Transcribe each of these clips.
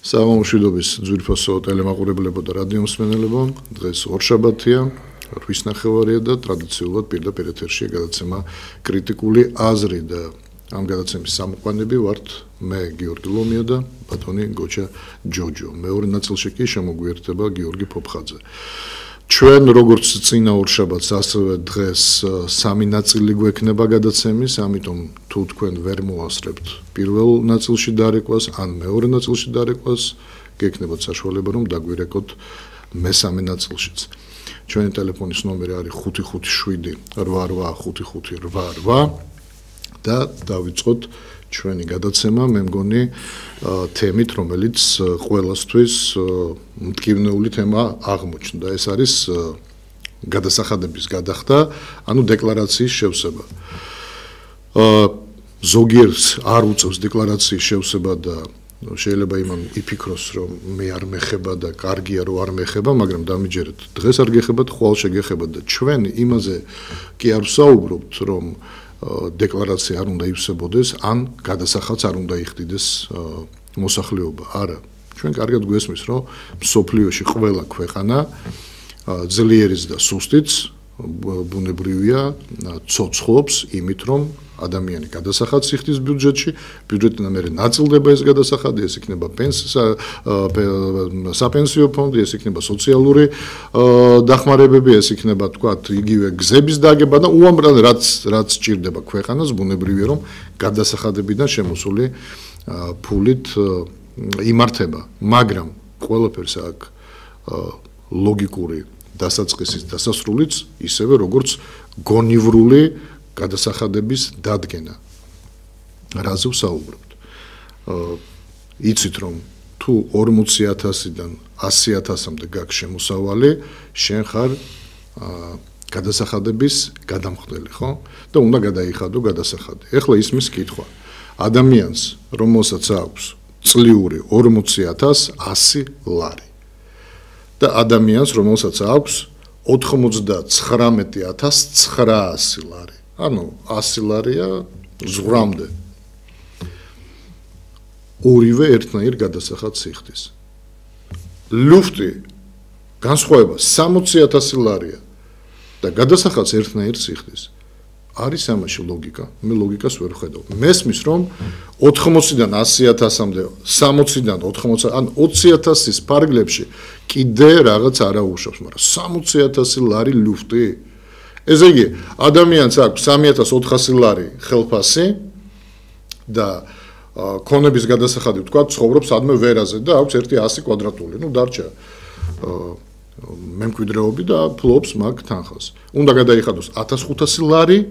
Სამომშვიდობის ძვირფასო ტელემაყურებლებო და რადიო მსმენელებო, დღეს ორშაბათია, 8 ნახევარია და ტრადიციულად პირდაპირ ეთერშია გადაცემა კრიტიკული აზრი და ამ გადაცემის სამყაროები ვართ მე გიორგი ლომია და ბატონი გოჩა ჯოჯო. მეორე ნაწილში კი შემოგვიერთება გიორგი ფოფხაძე. ჩვენ როგორც წინა ორშაბათს ასევე დღეს სამი ნაწილი გვექნება გადაცემის, ამიტომ თუ თქვენ ვერ მოასწრებთ პირველ ნაწილში დარეკვას ან მეორე ნაწილში დარეკვას, გექნებათ საშუალება რომ დაგვირეკოთ მესამე ნაწილშიც. ჩვენი ტელეფონის ნომერი არის 557 885588 და დავიწყოთ ჩვენი გადაცემა, მე მგონი თემით, რომელიც ყველასთვის მტკივნეული თემა აღმოჩნდა. ეს არის გადასახადების გადახდა, ანუ დეკლარაციის შევსება. ზოგიერთს არ უწევს დეკლარაციის შევსება და შეიძლება იმან იფიქროს, რომ მე არ მეხება და კარგია რომ არ მეხება, მაგრამ დამიჯერეთ, დღეს არ გეხებათ, ხვალ შეგეხებათ და ჩვენ იმაზე კი არ ვსაუბრობთ, რომ დეკლარაცია არ უნდა ივსებოდეს, ან გადასახადს არ უნდა იხდიდეს მოსახლეობა. არა, ჩვენ კარგად გვესმის, რომ მსოფლიოში ყველა ქვეყანა ძლიერიც და სუსტიც ბუნებრივია ცოცხლობს იმით, რომ ადამიანი გადასახადს იხდის ბიუჯეტში, ბიუჯეტიდან მერე ნაწილდება ეს გადასახადი, ეს იქნება საპენსიო ფონდი, ეს იქნება სოციალური დახმარებები, ეს იქნება თქვათ იგივე გზების დაგება და უამრავ რაც სჭირდება ქვეყანას, ბუნებრივია რომ გადასახადებიდან შემოსული ფულით იმართება, მაგრამ ყველაფერს აქ ლოგიკური დასაწყისის დასასრულიც ისევე როგორც გონივრული გადასახადების დადგენა. რაზე ვსაუბრობთ? იცით რომ თუ 40,000-დან 100,000-მდე გაქვს შემოსავალი, შენ ხარ გადასახადების გადამხდელი, ხო? და უნდა გადაიხადო გადასახადი. ეხლა ისმის კითხვა. ადამიანს, რომელსაც აქვს წლიური 40,100 ლარი და ადამიანს, რომელსაც აქვს 99,900 ლარი. ანუ 100 ლარია ზღვრამდე. ორივე ერთნაირ გადასახადს იხდის. ლუფტი განსხვავება 60,000 ლარია და გადასახადს ერთნაირს იხდის. არის ამაში ლოგიკა? მე ლოგიკას ვერ ვხედავ. მესმის რომ 80-დან 100,000-მდე, 60-დან 80, ან 20,000-ის ფარგლებში კიდე რაღაც არა უშავს, მაგრამ 60,000 ლარი ლუფტი. ესე იგი, ადამიანს აქვს 3,400 ლარი ხელფასი და ქონების გადასახადი ვთქვა, ცხოვრობს ადმე ვერაზე და აქვს ერთი 100 კვადრატული. ნუ დარჩა მემკვიდრეობი და ფლობს მაგ თანხას. უნდა გადაიხადოს 1,500 ლარი,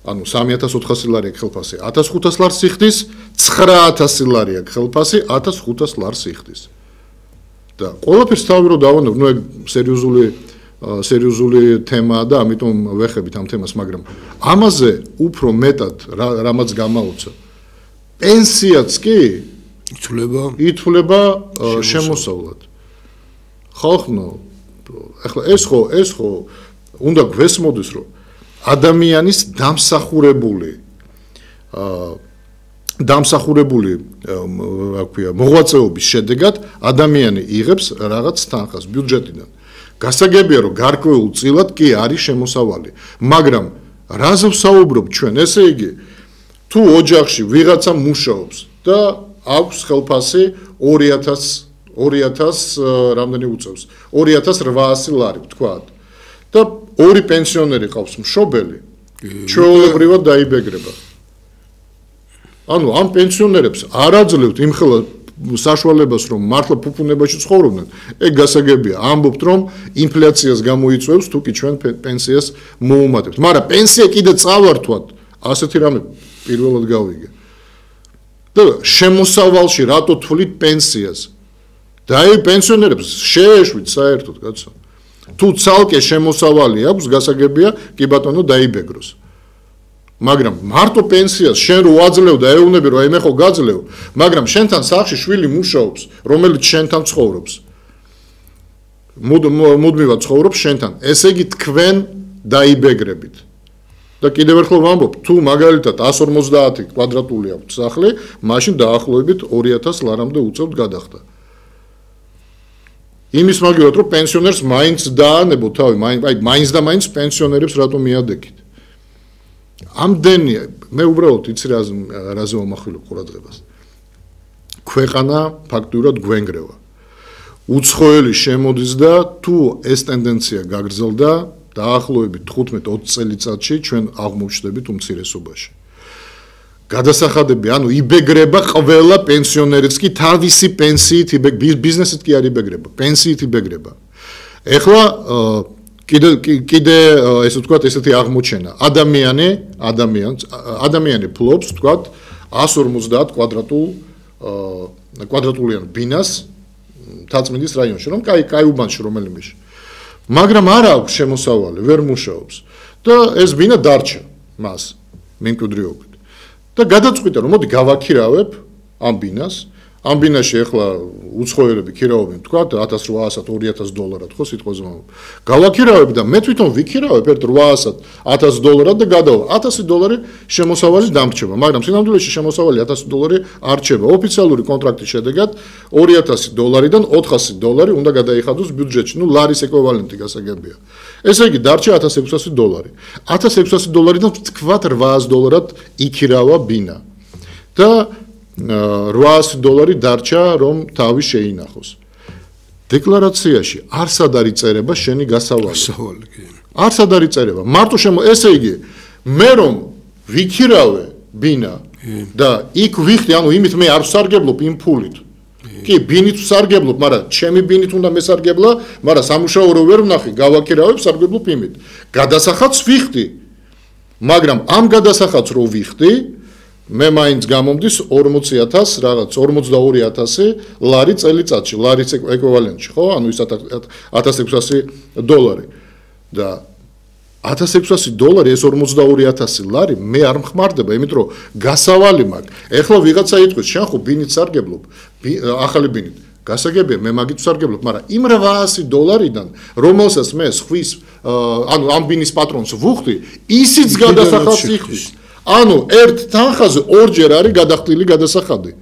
ანუ 3,400 ლარი აქვს ხელფასი, 1,500 ლარს იხდის, 9,000 ლარი აქვს ხელფასი, 1,500 ლარს იხდის. და ყველაფერს თავი რო დავანებ, ნუ ეგ სერიოზული თემაა და ამიტომ ვეხებით ამ თემას, მაგრამ ამაზე უფრო მეტად რამაც გამაუცა. პენსიაც კი ითვლება შემოსავლად. ხალხო, ახლა ეს ხო უნდა გვესმოდეს, რომ ადამიანის დამსახურებული რა ქვია, მოღვაწეობის შედეგად ადამიანი იღებს რაღაც თანხას ბიუჯეტიდან. გასაგებია რომ გარკვეულ წილად კი არის შემოსავალი, მაგრამ რაზე ვსაუბრობ ჩვენ? ესე იგი, თუ ოჯახში ვიღაცა მუშაობს და აქვს ხელფასი 2,000 რამდენი უწევს? 2,800 ლარი ვთქვათ. და ორი პენსიონერი ყავს მშობელი, ჩვეულებრივად დაიბეგრება. ანუ ამ პენსიონერებს არ აძლევთ იმხელა საშუალებას რომ მართლა ფუფუნებაში ცხოვრობდნენ. ეგ გასაგებია, ამბობთ რომ ინფლაციას გამოიწვევს თუ კი ჩვენ პენსიას მოუმატებთ. მაგრამ პენსია კიდე წავართვათ, ასეთი რამე პირველად გავიგე. და შემოსავალში რატო თვლით პენსიას? და აი პენსიონერებს შეეშვით საერთოდ, კაცო. თუ ცალკე შემოსავალი აქვს, გასაგებია, კი ბატონო დაიბეგროს. მაგრამ მარტო პენსიას შენ რო აძლევ და ეუბნები რომ აი მე ხო გაძლევ, მაგრამ შენთან სახლში შვილი მუშაობს, რომელიც შენთან ცხოვრობს. მუდმივად ცხოვრობს შენთან. ესე იგი თქვენ დაიბეგრებით. და კიდევ ერთხელ ვამბობ, თუ მაგალითად 150 კვადრატული აქვს სახლი, მაშინ დაახლოებით 2000 ლარამდე უწევთ გადახდა. იმის მაგალითად, რომ პენსიონერს მაინც დაანებო თავი, მაინც და მაინც პენსიონერებს რატომ მიადეკით. ამდენია, მე უბრალოდ იცი რაზე ვამახვილებ ყურადღებას. ქვეყანა ფაქტურად გვენგრევა. უცხოელი შემოდის და თუ ეს ტენდენცია გაგრძელდა, დაახლოებით 15-20 წელიწადში ჩვენ აღმოჩნდებით უმცირესობაში. გადასახადები, ანუ იბეგრება ყველა პენსიონერიც კი თავისი პენსიით ბიზნესით კი არ იბეგრება, პენსიით იბეგრება. ეხლა კიდე ესე ვთქვათ, ესეთი აღმოჩენა. ადამიანი ფლობს, ვთქვათ, 150 კვადრატულიან ბინას თაწმინდის რაიონში, რომ კაი უბანში რომელიმეში. მაგრამ არ აქვს შემოსავალი, ვერ მუშაობს და ეს ბინა დარჩა მას მემკვიდრეობით. და გადაწყვიტა, რომ მოდი გავაქირავებ ამ ბინას. ამ ბინაში ახლა უცხოელები ქირავობენ, თქვა $1800-2000 ხო სიტყვაზე მომო. გავაქირავებ და მე თვითონ ვიქირავებ ერთ $800 და გადავა. $1000 შემოსავალი დამრჩება, მაგრამ სინამდვილეში შემოსავალი $1000 არ რჩება. ოფიციალური კონტრაქტის შედეგად $2000-დან $400 უნდა გადაიხადოს ბიუჯეტში. ნუ ლარის ეკვივალენტი გასაგებია. ესე იგი დარჩა $1600. $1600-დან თქვა $800-ად იქირავა ბინა. და $800 დარჩა, რომ თავი შეინახოს. დეკლარაციაში არსად არ იწერება შენი გასავალი. არსად არ იწერება. მარტო ესე იგი, მე რომ ვიქირავე ბინა და იქ ვიხდი, ანუ იმით მე არ ვსარგებლობ იმ ფულით. კი, ბინით ვსარგებლობ, მაგრამ ჩემი ბინით უნდა მესარგებლა, მაგრამ სამუშაო რო ვერ ვნახი, გავაქირავებ, ვსარგებლობ იმით. გადასახადს ვიხდი. მაგრამ ამ გადასახადს რო ვიხდი, მე მაინც გამომდის 40000 რაღაც 42000 ლარი წელიწადში, ლარის ეკვივალენტში, ხო? ანუ ის $1600 და $1600 ეს 42000 ლარი მე არ მხმარდება, იმიტომ რომ გასავალი მაქვს. ეხლა ვიღაცა იტყვის, შენ ხო ბინით სარგებლობ, ახალი ბინით. გასაგებია, მე მაგით ვსარგებლობ, მაგრამ იმ $800-დან, რომელსაც მე სხვის, ანუ ამ ბინის პატრონს ვუხდი, ისიც გადასახადს იხდის. ანუ ერთ თანხაზე ორჯერ არის გადახდილი გადასახადი.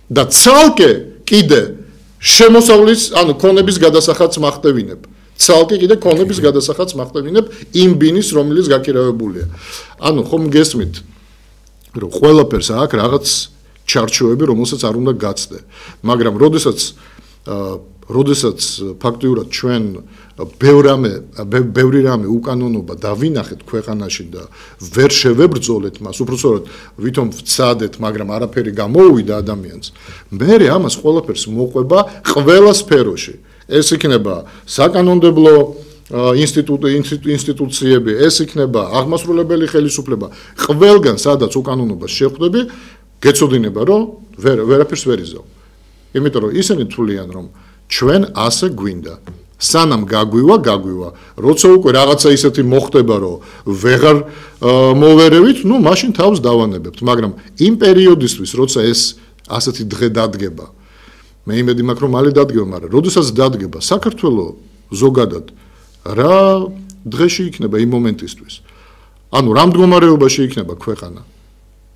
და ცალკე კიდე შემოსავლის, ანუ ქონების გადასახადს მახტევინებ. ცალკე კიდე ქონების გადასახადს მახტევინებ იმ ბინის, რომელიც გაქირავებულია. ანუ ხომ გესმით, რომ ყველაფერს აქვს რაღაც ჩარჩოები, რომელსაც არ უნდა გაცდე. მაგრამ როდესაც ფაქტიურად ჩვენ ბევრი რამე უკანონობა დავინახეთ ქვეყანაში და ვერ შევებრძოლეთ მას, უბრალოდ ვითომ ვცადეთ, მაგრამ არაფერი გამოუვიდა ადამიანს. მე ამას ყველაფერს მოყვება ყველა სფეროში. ეს იქნება საკანონმდებლო ინსტიტუციები, ეს იქნება აღმასრულებელი ხელისუფლება. ყველგან სადაც უკანონობას შეხვდები, გეცოდინება, რომ ვერაფერს ვერ იზავ. იმიტომ რომ ისინი თვლიან, რომ ჩვენ ასე გვინდა. სანამ გაგვივა, როცა უკვე რაღაცა ისეთი მოხდება, რომ ვეღარ მოვერევით, ნუ მაშინ თავს დავანებებთ, მაგრამ იმ პერიოდისთვის, როცა ეს ასეთი დღე დადგება, მე იმედი მაქვს, რომ მალე დადგება, მაგრამ როდესაც დადგება, საქართველოს ზოგადად რა დღეში იქნება იმ მომენტისთვის. ანუ რა მდგომარეობაში იქნება ქვეყანა?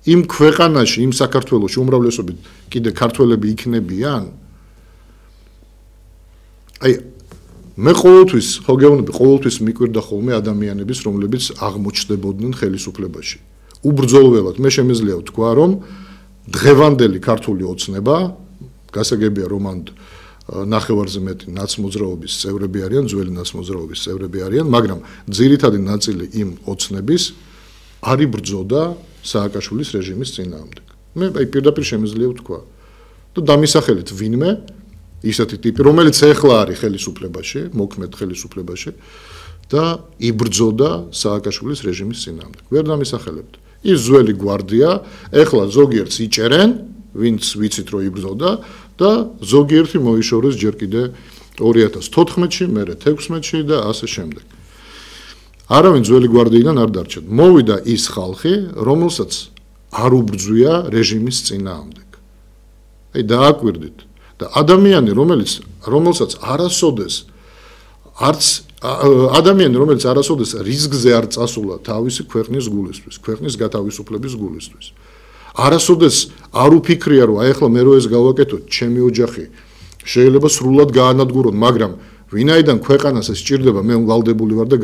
იმ ქვეყანაში, იმ საქართველოში უმრავლესობით კიდე ქართველები იქნებიან? აი მე ყოველთვის მიკვირდა ხოლმე ადამიანების, რომლებიც აღმოჩნდებოდნენ ხელისუფლებაში. უბრძოლველად მე შემიძლია ვთქვა, რომ დღევანდელი ქართული ოცნება, გასაგებია რომ ამ ნახევარზე მეტი ნაცმოძრაობის წევრები არიან, ძველი ნაცმოძრაობის წევრები არიან, მაგრამ ძირითადი ნაწილი იმ ოცნების არ იბრძოდა სააკაშვილის რეჟიმის წინააღმდეგ. მე პირდაპირ შემიძლია ვთქვა. და დამისახელეთ ვინმე ისეთი ტიპი, რომელიც ეხლა არის ხელისუფლებაში, მოქმედ ხელისუფლებაში და იბრძოდა სააკაშვილის რეჟიმის წინააღმდეგ. ვერ დამისახელებთ. ის ძველი გვარდია, ეხლა ზოგიერთს იჭერენ, ვინც ვიცით რომ იბრძოდა და ზოგიერთი მოიშორეს ჯერ კიდე 2014-ში, მერე 16-ში და ასე შემდეგ. არავინ ძველი გვარდიიდან არ დარჩა. მოვიდა ის ხალხი, რომელსაც არ უბრძვია რეჟიმის წინააღმდეგ. აი დააკვირდით. და ადამიანი, რომელსაც არასოდეს არც ადამიანი, რომელიც არასოდეს რისკზე არ წასულა თავისი ქვეყნის გულისთვის, ქვეყნის გათავისუფლების გულისთვის. არასოდეს არ უფიქრია, რომ აი ახლა მე რო ეს გავაკეთოთ, ჩემი ოჯახი შეიძლება სრულად გაანადგურონ, მაგრამ ვინაიდან ქვეყანას ეს სჭირდება, მე ვალდებული ვარ და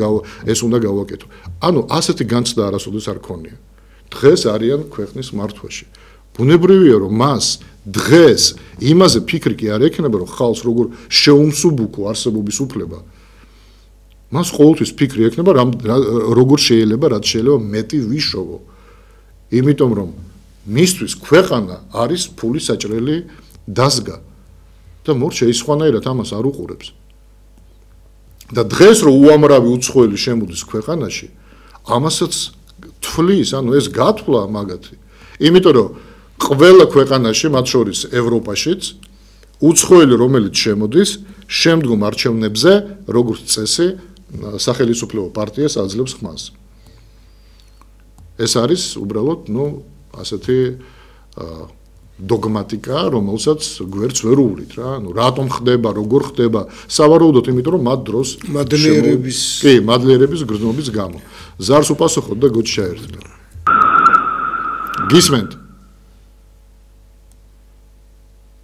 ეს უნდა გავაკეთო. ანუ ასეთი განცდა არასოდეს არ ქონია. დღეს არიან ქვეყნის მართვაში. ბუნებრივია, რომ მას დღეს იმაზე ფიქრი კი არ ექნება, რომ ხალხს როგორ შეუმსუბუქო არსებობის უფლება. მას ყოველთვის ფიქრი ექნება, როგორ შეიძლება, რაც შეიძლება მეტი ვიშოვო. იმიტომ რომ მისთვის ქვეყანა არის ფულის საჭრელი დაზგა და მორჩა ის სხვანაირად ამას არ უყურებს. და დღეს რო უამრავი უცხოელი შემოდის ქვეყანაში, ამასაც თვლის, ანუ ეს გათვლა მაგათი. იმიტომ რომ ყველა ქვეყანაში, მათ შორის ევროპაშიც, უცხოელი რომელიც შემოდის, შემდგომ არჩევნებზე, როგორც წესი, სახელმწიფო პარტიას აძლევს ხმას. ეს არის უბრალოდ, ასეთი დოგმატიკა, რომელსაც გვერდს ვერ უვლით რა. რატომ ხდება, როგორ ხდება, სავარაუდოდ იმიტომ რომ მათ დროს მადლიერების გრძნობის გამო. ზარს უპასუხოთ და გოჩი ჩაერთდა. გისმენთ?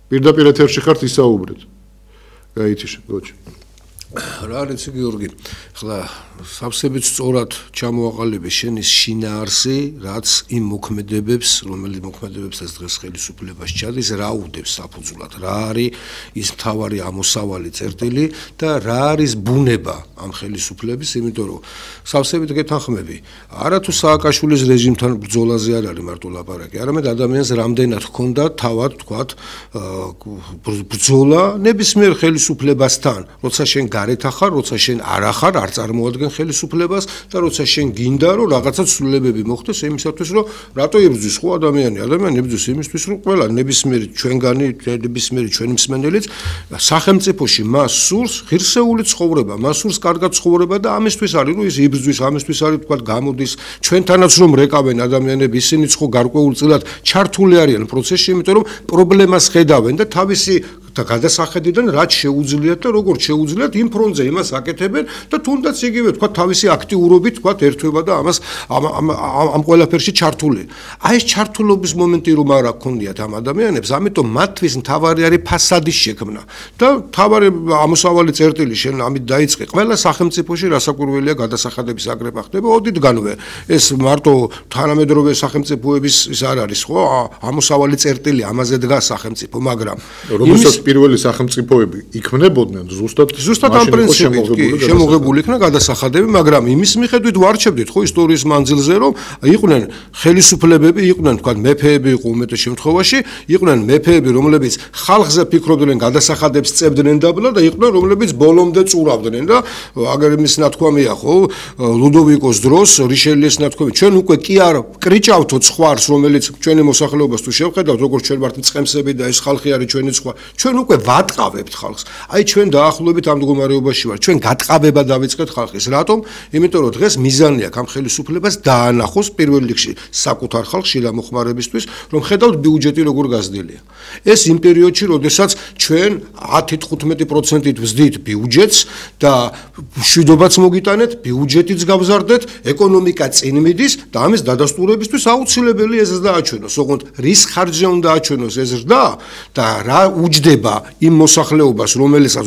პირდაპირ ეთერში ხართ, ისაუბრეთ. გაითიშე, გოჩი. რა არის გიორგი? ხლა სავსებით სწორად ჩამოაყალიბე შენის შინაარსი, რაც იმ მოქმედებებს, რომელიც მოქმედებებსაც დღეს ხელისუფლებას ჩადის, რა უდევს საფუძვლად, რა არის ის მთავარი ამოსავალი წერტილი და რა არის ბუნება ამ ხელისუფლების, იმიტომ რომ სავსებით გეთანხმები, არათუ სააკაშვილის რეჟიმთან ბრძოლაზე არ არის მარტო ლაპარაკი, არამედ ადამიანს რამდენად ჰქონდა თავად თქვათ ბრძოლა ნებისმიერ ხელისუფლებასთან, როცა შენ გარეთ ახარ, როცა შენ არ ახარ, არ წარმოადგენ ხელისუფლებას და როცა შენ გინდა რომ რაღაცა ცვლილებები მოხდეს იმისათვის რომ რატო იბრძვის ხო ადამიანი იბრძვის იმისთვის რომ ყველა ნებისმიერი ჩვენგანი ნებისმიერი ჩვენი მსმენელიც სახელმწიფოში მას სურს ღირსეული ცხოვრება, მას სურს კარგად ცხოვრება და ამისთვის არის რომ ის იბრძვის, ამისთვის არის თქვა გამოდის ჩვენთანაც რომ რეკავენ ადამიანები ისინიც ხო გარკვეულწილად ჩართული არიან პროცესში, იმიტომ რომ პრობლემას ხედავენ და თავისი და გადასახედიდან რაც შეუძლიათ და როგორც შეუძლიათ იმ ფრონტზე იმას აკეთებენ და თუნდაც იგივე თქვა თავისი აქტიურობით თქვა ერთვება და ამას ამ ყველაფერში ჩართული. აი ეს ჩართულობის მომენტი რომ არ აქონიათ ამ ადამიანებს, ამიტომ მათთვის მთავარი არის ფასადის შექმნა და მთავარი ამოსავალი წერტილი შენ ამით დაიწყე. ყველა სახელმწიფოში რასაკვირველია გადასახადების აგრება ხდება ოდითგანვე. ეს მარტო თანამედროვე სახელმწიფოების ის არ არის ხო? ამოსავალი წერტილი ამაზე დგას სახელმწიფო, მაგრამ პირველი სახელმწიფოები იქმნებოდნენ ზუსტად ამ პრინციპით შემოღებული იქნა გადასახადები, მაგრამ იმის მიხედვით ვარჩევდით ხო ისტორიის მანძილზე რომ იყვნენ ხელისუფლებები, იყვნენ თქვა მეფეები იყო უმეტეს შემთხვევაში, იყვნენ მეფეები, რომლებიც ხალხზე ფიქრობდნენ, გადასახადებს წებდნენ დაბლა და იყვნენ რომლებიც ბოლომდე წურავდნენ და აგერ იმის ნათქვამია ხო ლუდოვიკოს დროს რიშელიეს ნათქვამი ჩვენ უკვე კი არ კრიჭავთო ცხვარს, რომელიც ჩვენი მოსახლეობას თუ შევხედავთ, როგორც ჩვენ ვართ მწყემსები და ეს ხალხი არის ჩვენი სხვა ჩვენ უკვე ვატყავებთ ხალხს. აი ჩვენ დაახლოებით ამ მდგომარეობაში ვართ. ჩვენ გატყავება დავიწყეთ ხალხის. რატომ? იმიტომ რომ დღეს მიზანი აქვს ამ ხელისუფლებას დაანახოს პირველ რიგში საკუთარ ხალხს შილამოხმარებისთვის, რომ ხედავთ ბიუჯეტი როგორ გაზრდილია. ეს იმ პერიოდში, როდესაც ჩვენ 10-15%-ით ვზდით ბიუჯეტს და მშვიდობაც მოგიტანეთ, ბიუჯეტიც გავზარდეთ, ეკონომიკა წინ მიდის და ამის დადასტურებისთვის აუცილებელი ეს დააჩვენოს. ოღონდ რის ხარჯზე უნდა აჩვენოს ეს ზრდა და რა უჯდება იმ მოსახლეობას,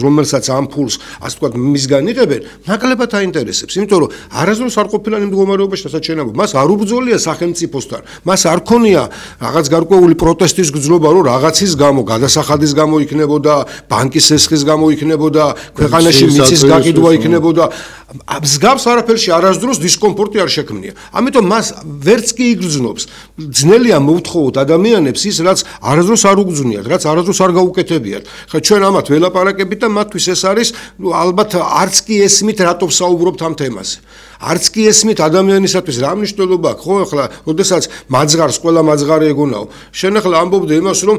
რომელსაც ამ ფულს ასე ვთქვათ მისგან იღებენ, ნაკლებად აინტერესებს, იმიტომ რომ არასდროს არ ყოფილა იმ მდგომარეობაში, რასაც შეიძლება. მას არ უბრძოლია სახელმწიფოსთან, მას არ ქონია რაღაც გარკვეული პროტესტის გრძნობა, რომ რაღაცის გამო, გადასახადის გამო იქნებოდა, ბანკის ესხის გამო იქნებოდა, ქვეყანაში მიწის გაყიდვა იქნებოდა. მსგავს არაფერში არასდროს დისკომფორტი არ შექმნია. ამიტომ მას ვერც კი იგრძნობს. ძნელია მოუთხოვოთ ადამიანებს ის, რაც არასდროს არ უგრძნიათ, რაც არასდროს არ გაუკეთებიათ. ხა ჩვენ ამათ ველაპარაკებით და მათთვის ეს არის ალბათ არც კი ესმით რატო ვსაუბრობთ ამ თემაზე. არც კი ესმით ადამიანისათვის რა მნიშვნელობა აქვს, ხო, ახლა, როდესაც მაძღარს ყველა მაძღარი ეგონაო. შენ ახლა ამბობდე იმას, რომ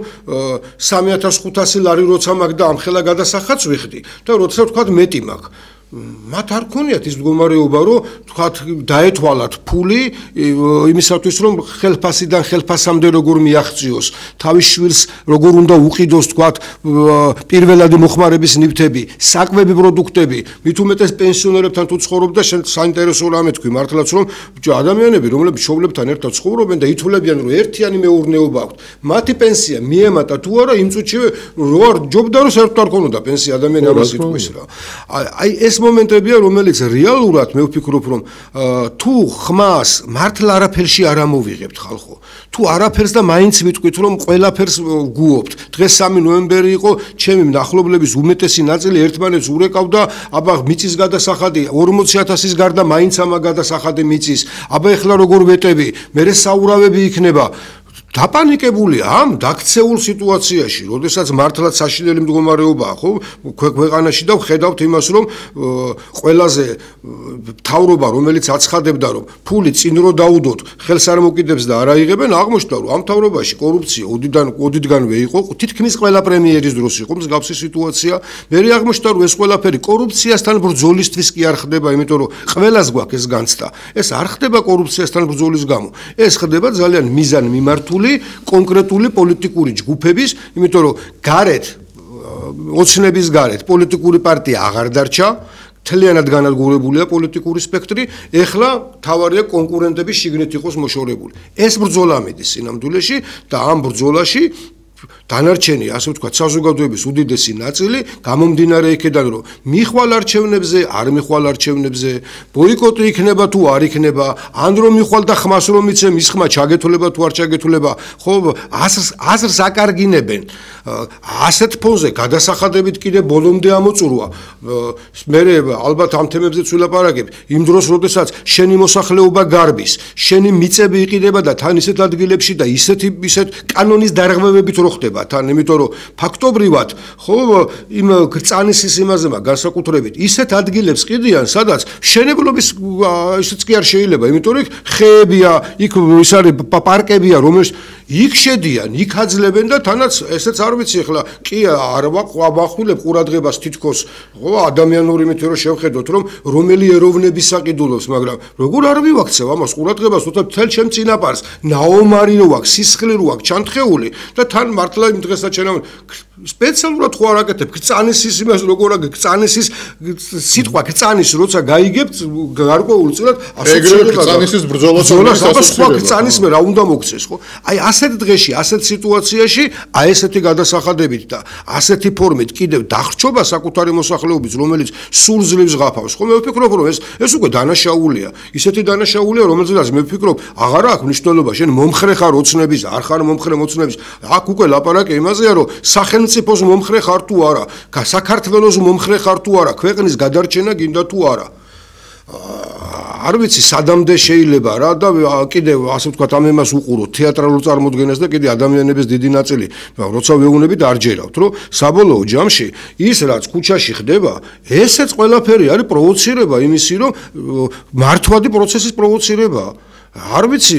3500 ლარი როცა მაქვს და ამხელა გადასახადს ვიხდი და როცა ვთქვათ მეტი მაქვს. მათ არ ქონიათ ის მდგომარეობა, რომ თქვათ დაეთვალათ ფული იმისათვის, რომ ხელფასიდან ხელფასამდე როგორ მიაღწიოს, თავის შვილს როგორ უნდა უყიდოს, თქვათ პირველადი მოხმარების ნივთები, საკვები პროდუქტები, მით უმეტეს პენსიონერებთან თუ ცხოვრობდა, საინტერესო რამე თქვი მართლაც, რომ ადამიანები, რომლებიც მშობლებთან ერთად ცხოვრობენ და ითვლებიან, რომ ერთიანი მეურნეობა აქვთ, მათი პენსია მიემატა თუ არა, იმ წუთშივე რო არ ჯობდა, რომ საერთოდ არ ქონოდა პენსია ადამიანი ამას იტყვის რა. აი ეს მომენტებია, რომელიც რეალურად მე ვფიქრობ, რომ თუ ხმას მართლა არაფერში არ ამოვიღებთ ხალხო. თუ არაფერს და მაინც ვიტყვით, რომ ყველაფერს გუობთ. დღეს 3 ნოემბერი იყო, ჩემი მნახლობლების უმეტესი ნაწილი ერთმანეთს ურეკავდა, აბა მიწის გადასახადი 40,000-ის გარდა მაინც ამა გადასახადი მიწის. აბა ეხლა როგორ ვეტები, მერე საურავები იქნება. დაპანიკებულია ამ დაქცეულ სიტუაციაში, როდესაც მართლაც საშინელი მდგომარეობაა, ხო? ქვეყანაში და ვხედავთ იმას, რომ ყველაზე მთავრობა, რომელიც აცხადებდა, რომ ფული წინ რო დაუდოთ, ხელს არ მოკიდებს და არ აიღებენ, აღმოჩნდა, რომ ამ მთავრობაში კორუფცია ოდიდანვე იყო, თითქმის ყველა პრემიერის დროს იყო მსგავსი სიტუაცია. მე აღმოჩნდა, რომ ეს ყველაფერი კორუფციასთან ბრძოლისთვის კი არ ხდება, იმიტომ რომ ყველას გვაქვს ეს განცდა. ეს არ ხდება კორუფციასთან ბრძოლის გამო. ეს ხდება ძალიან მიზანმიმართული კონკრეტული პოლიტიკური ჯგუფების, იმიტომ რომ გარეთ ოცნების გარეთ პოლიტიკური პარტია აღარ დარჩა, თლიანად განადგურებულია პოლიტიკური სპექტრი, ეხლა თავარია კონკურენტების შიგნით იყოს მოშორებული. ეს ბრძოლა მიდის სინამდვილეში და ამ ბრძოლაში დანარჩენი, ასე ვთქვათ, საზოგადოების უდიდესი ნაწილი გამომდინარე იქედან, რომ მიხვალ არჩევნებზე, არ მიხვალ არჩევნებზე, ბოიკოტი იქნება თუ არ იქნება, ან რომ მიხვალ და ხმას რომ მიცემ, ის ხმა ჩაგეთვლება თუ არ ჩაგეთვლება, ხო, აზრს აკარგინებენ. ასეთ ფონზე გადასახადებით კიდე ბოლომდე ამოწურვა. მე ალბათ ამ თემებზეც ვილაპარაკებ, იმ დროს, როდესაც შენი მოსახლეობა გარბის, შენი მიწები იყიდება და თან ისეთ ადგილებში და ისეთ კანონის დარღვევებით რო ხდება თან, იმიტომ რომ ფაქტობრივად ხო იმ გწანის იმაზემა განსაკუთრებით ისეთ ადგილებს ყიდიან, სადაც შენებლობის ისიც კი არ შეიძლება, იმიტომ რომ ხეებია, იქ ის არის პარკებია, რომელიც იქ შედიან, იქ აძლევენ და თანაც ესეც არ ვიცი ახლა კი არ ვახვილებ ყურადღებას თითქოს ხო ადამიანური მეთე რომ შევხედოთ რომ რომელი ეროვნების საყიდულობს, მაგრამ როგორ არ მივაქცევ ამას ყურადღებას, თუმცა თელ ჩემ წინაპარს ნაომარი რო აქვს, სისხლი რო აქვს ჩანთხეული და თან მართლა იმ დღესაც ჩემ სპეციალურად ხო არ აკეთებ გწანისის იმას როგორ გწანისის სიტყვა გწანის როცა გაიგებთ გარკვეულწილად ასოციირება გწანისის ბრძოლას გწანის მე რა უნდა მოგცეს ხო აი ასეთ დღეში ასეთ სიტუაციაში აი ესეთი გადასახადებით და ასეთი ფორმით კიდევ დახრჩობა საკუთარი მოსახლეობის რომელიც სულ ძლივს ღაფავს ხო მე ვფიქრობ რომ ეს უკვე დანაშაულია ისეთი დანაშაულია რომელზედაც მე ვფიქრობ აღარ აქვს მნიშვნელობა შენ მომხრე ხარ ოცნების არ ხარ მომხრე მოცნების აქ უკვე ლაპარაკი იმაზეა რომ სახელმწიფოს მომხრე ხარ თუ არა საქართველოს მომხრე ხარ თუ არა ქვეყნის გადარჩენა გინდა თუ არა არ ვიცი სადამდე შეიძლება რა და კიდევ ასე ვთქვათ ამ იმას უყუროთ თეატრალურ წარმოდგენას და კიდე ადამიანების დიდი ნაწილი როცა ვეუბნებით არ ჯერავთ რომ საბოლოო ჯამში ის რაც ქუჩაში ხდება ესეც ყველაფერი არის პროვოცირება იმისი რომ მართვადი პროცესის პროვოცირებაა არ ვიცი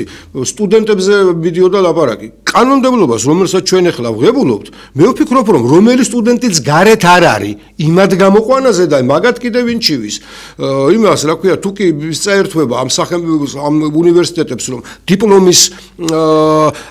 სტუდენტებზე მიდიოდა ლაპარაკი კანონმდებლობას რომელსაც ჩვენ ახლა ვღებულობთ მე ვფიქრობ რომ რომელი სტუდენტიც გარეთ არ არის იმად გამოყვანაზე და მაგათ კიდე ვინჩივის იმას რა ქვია თუ კი წაერთვება ამ ამ უნივერსიტეტებს რომ დიპლომის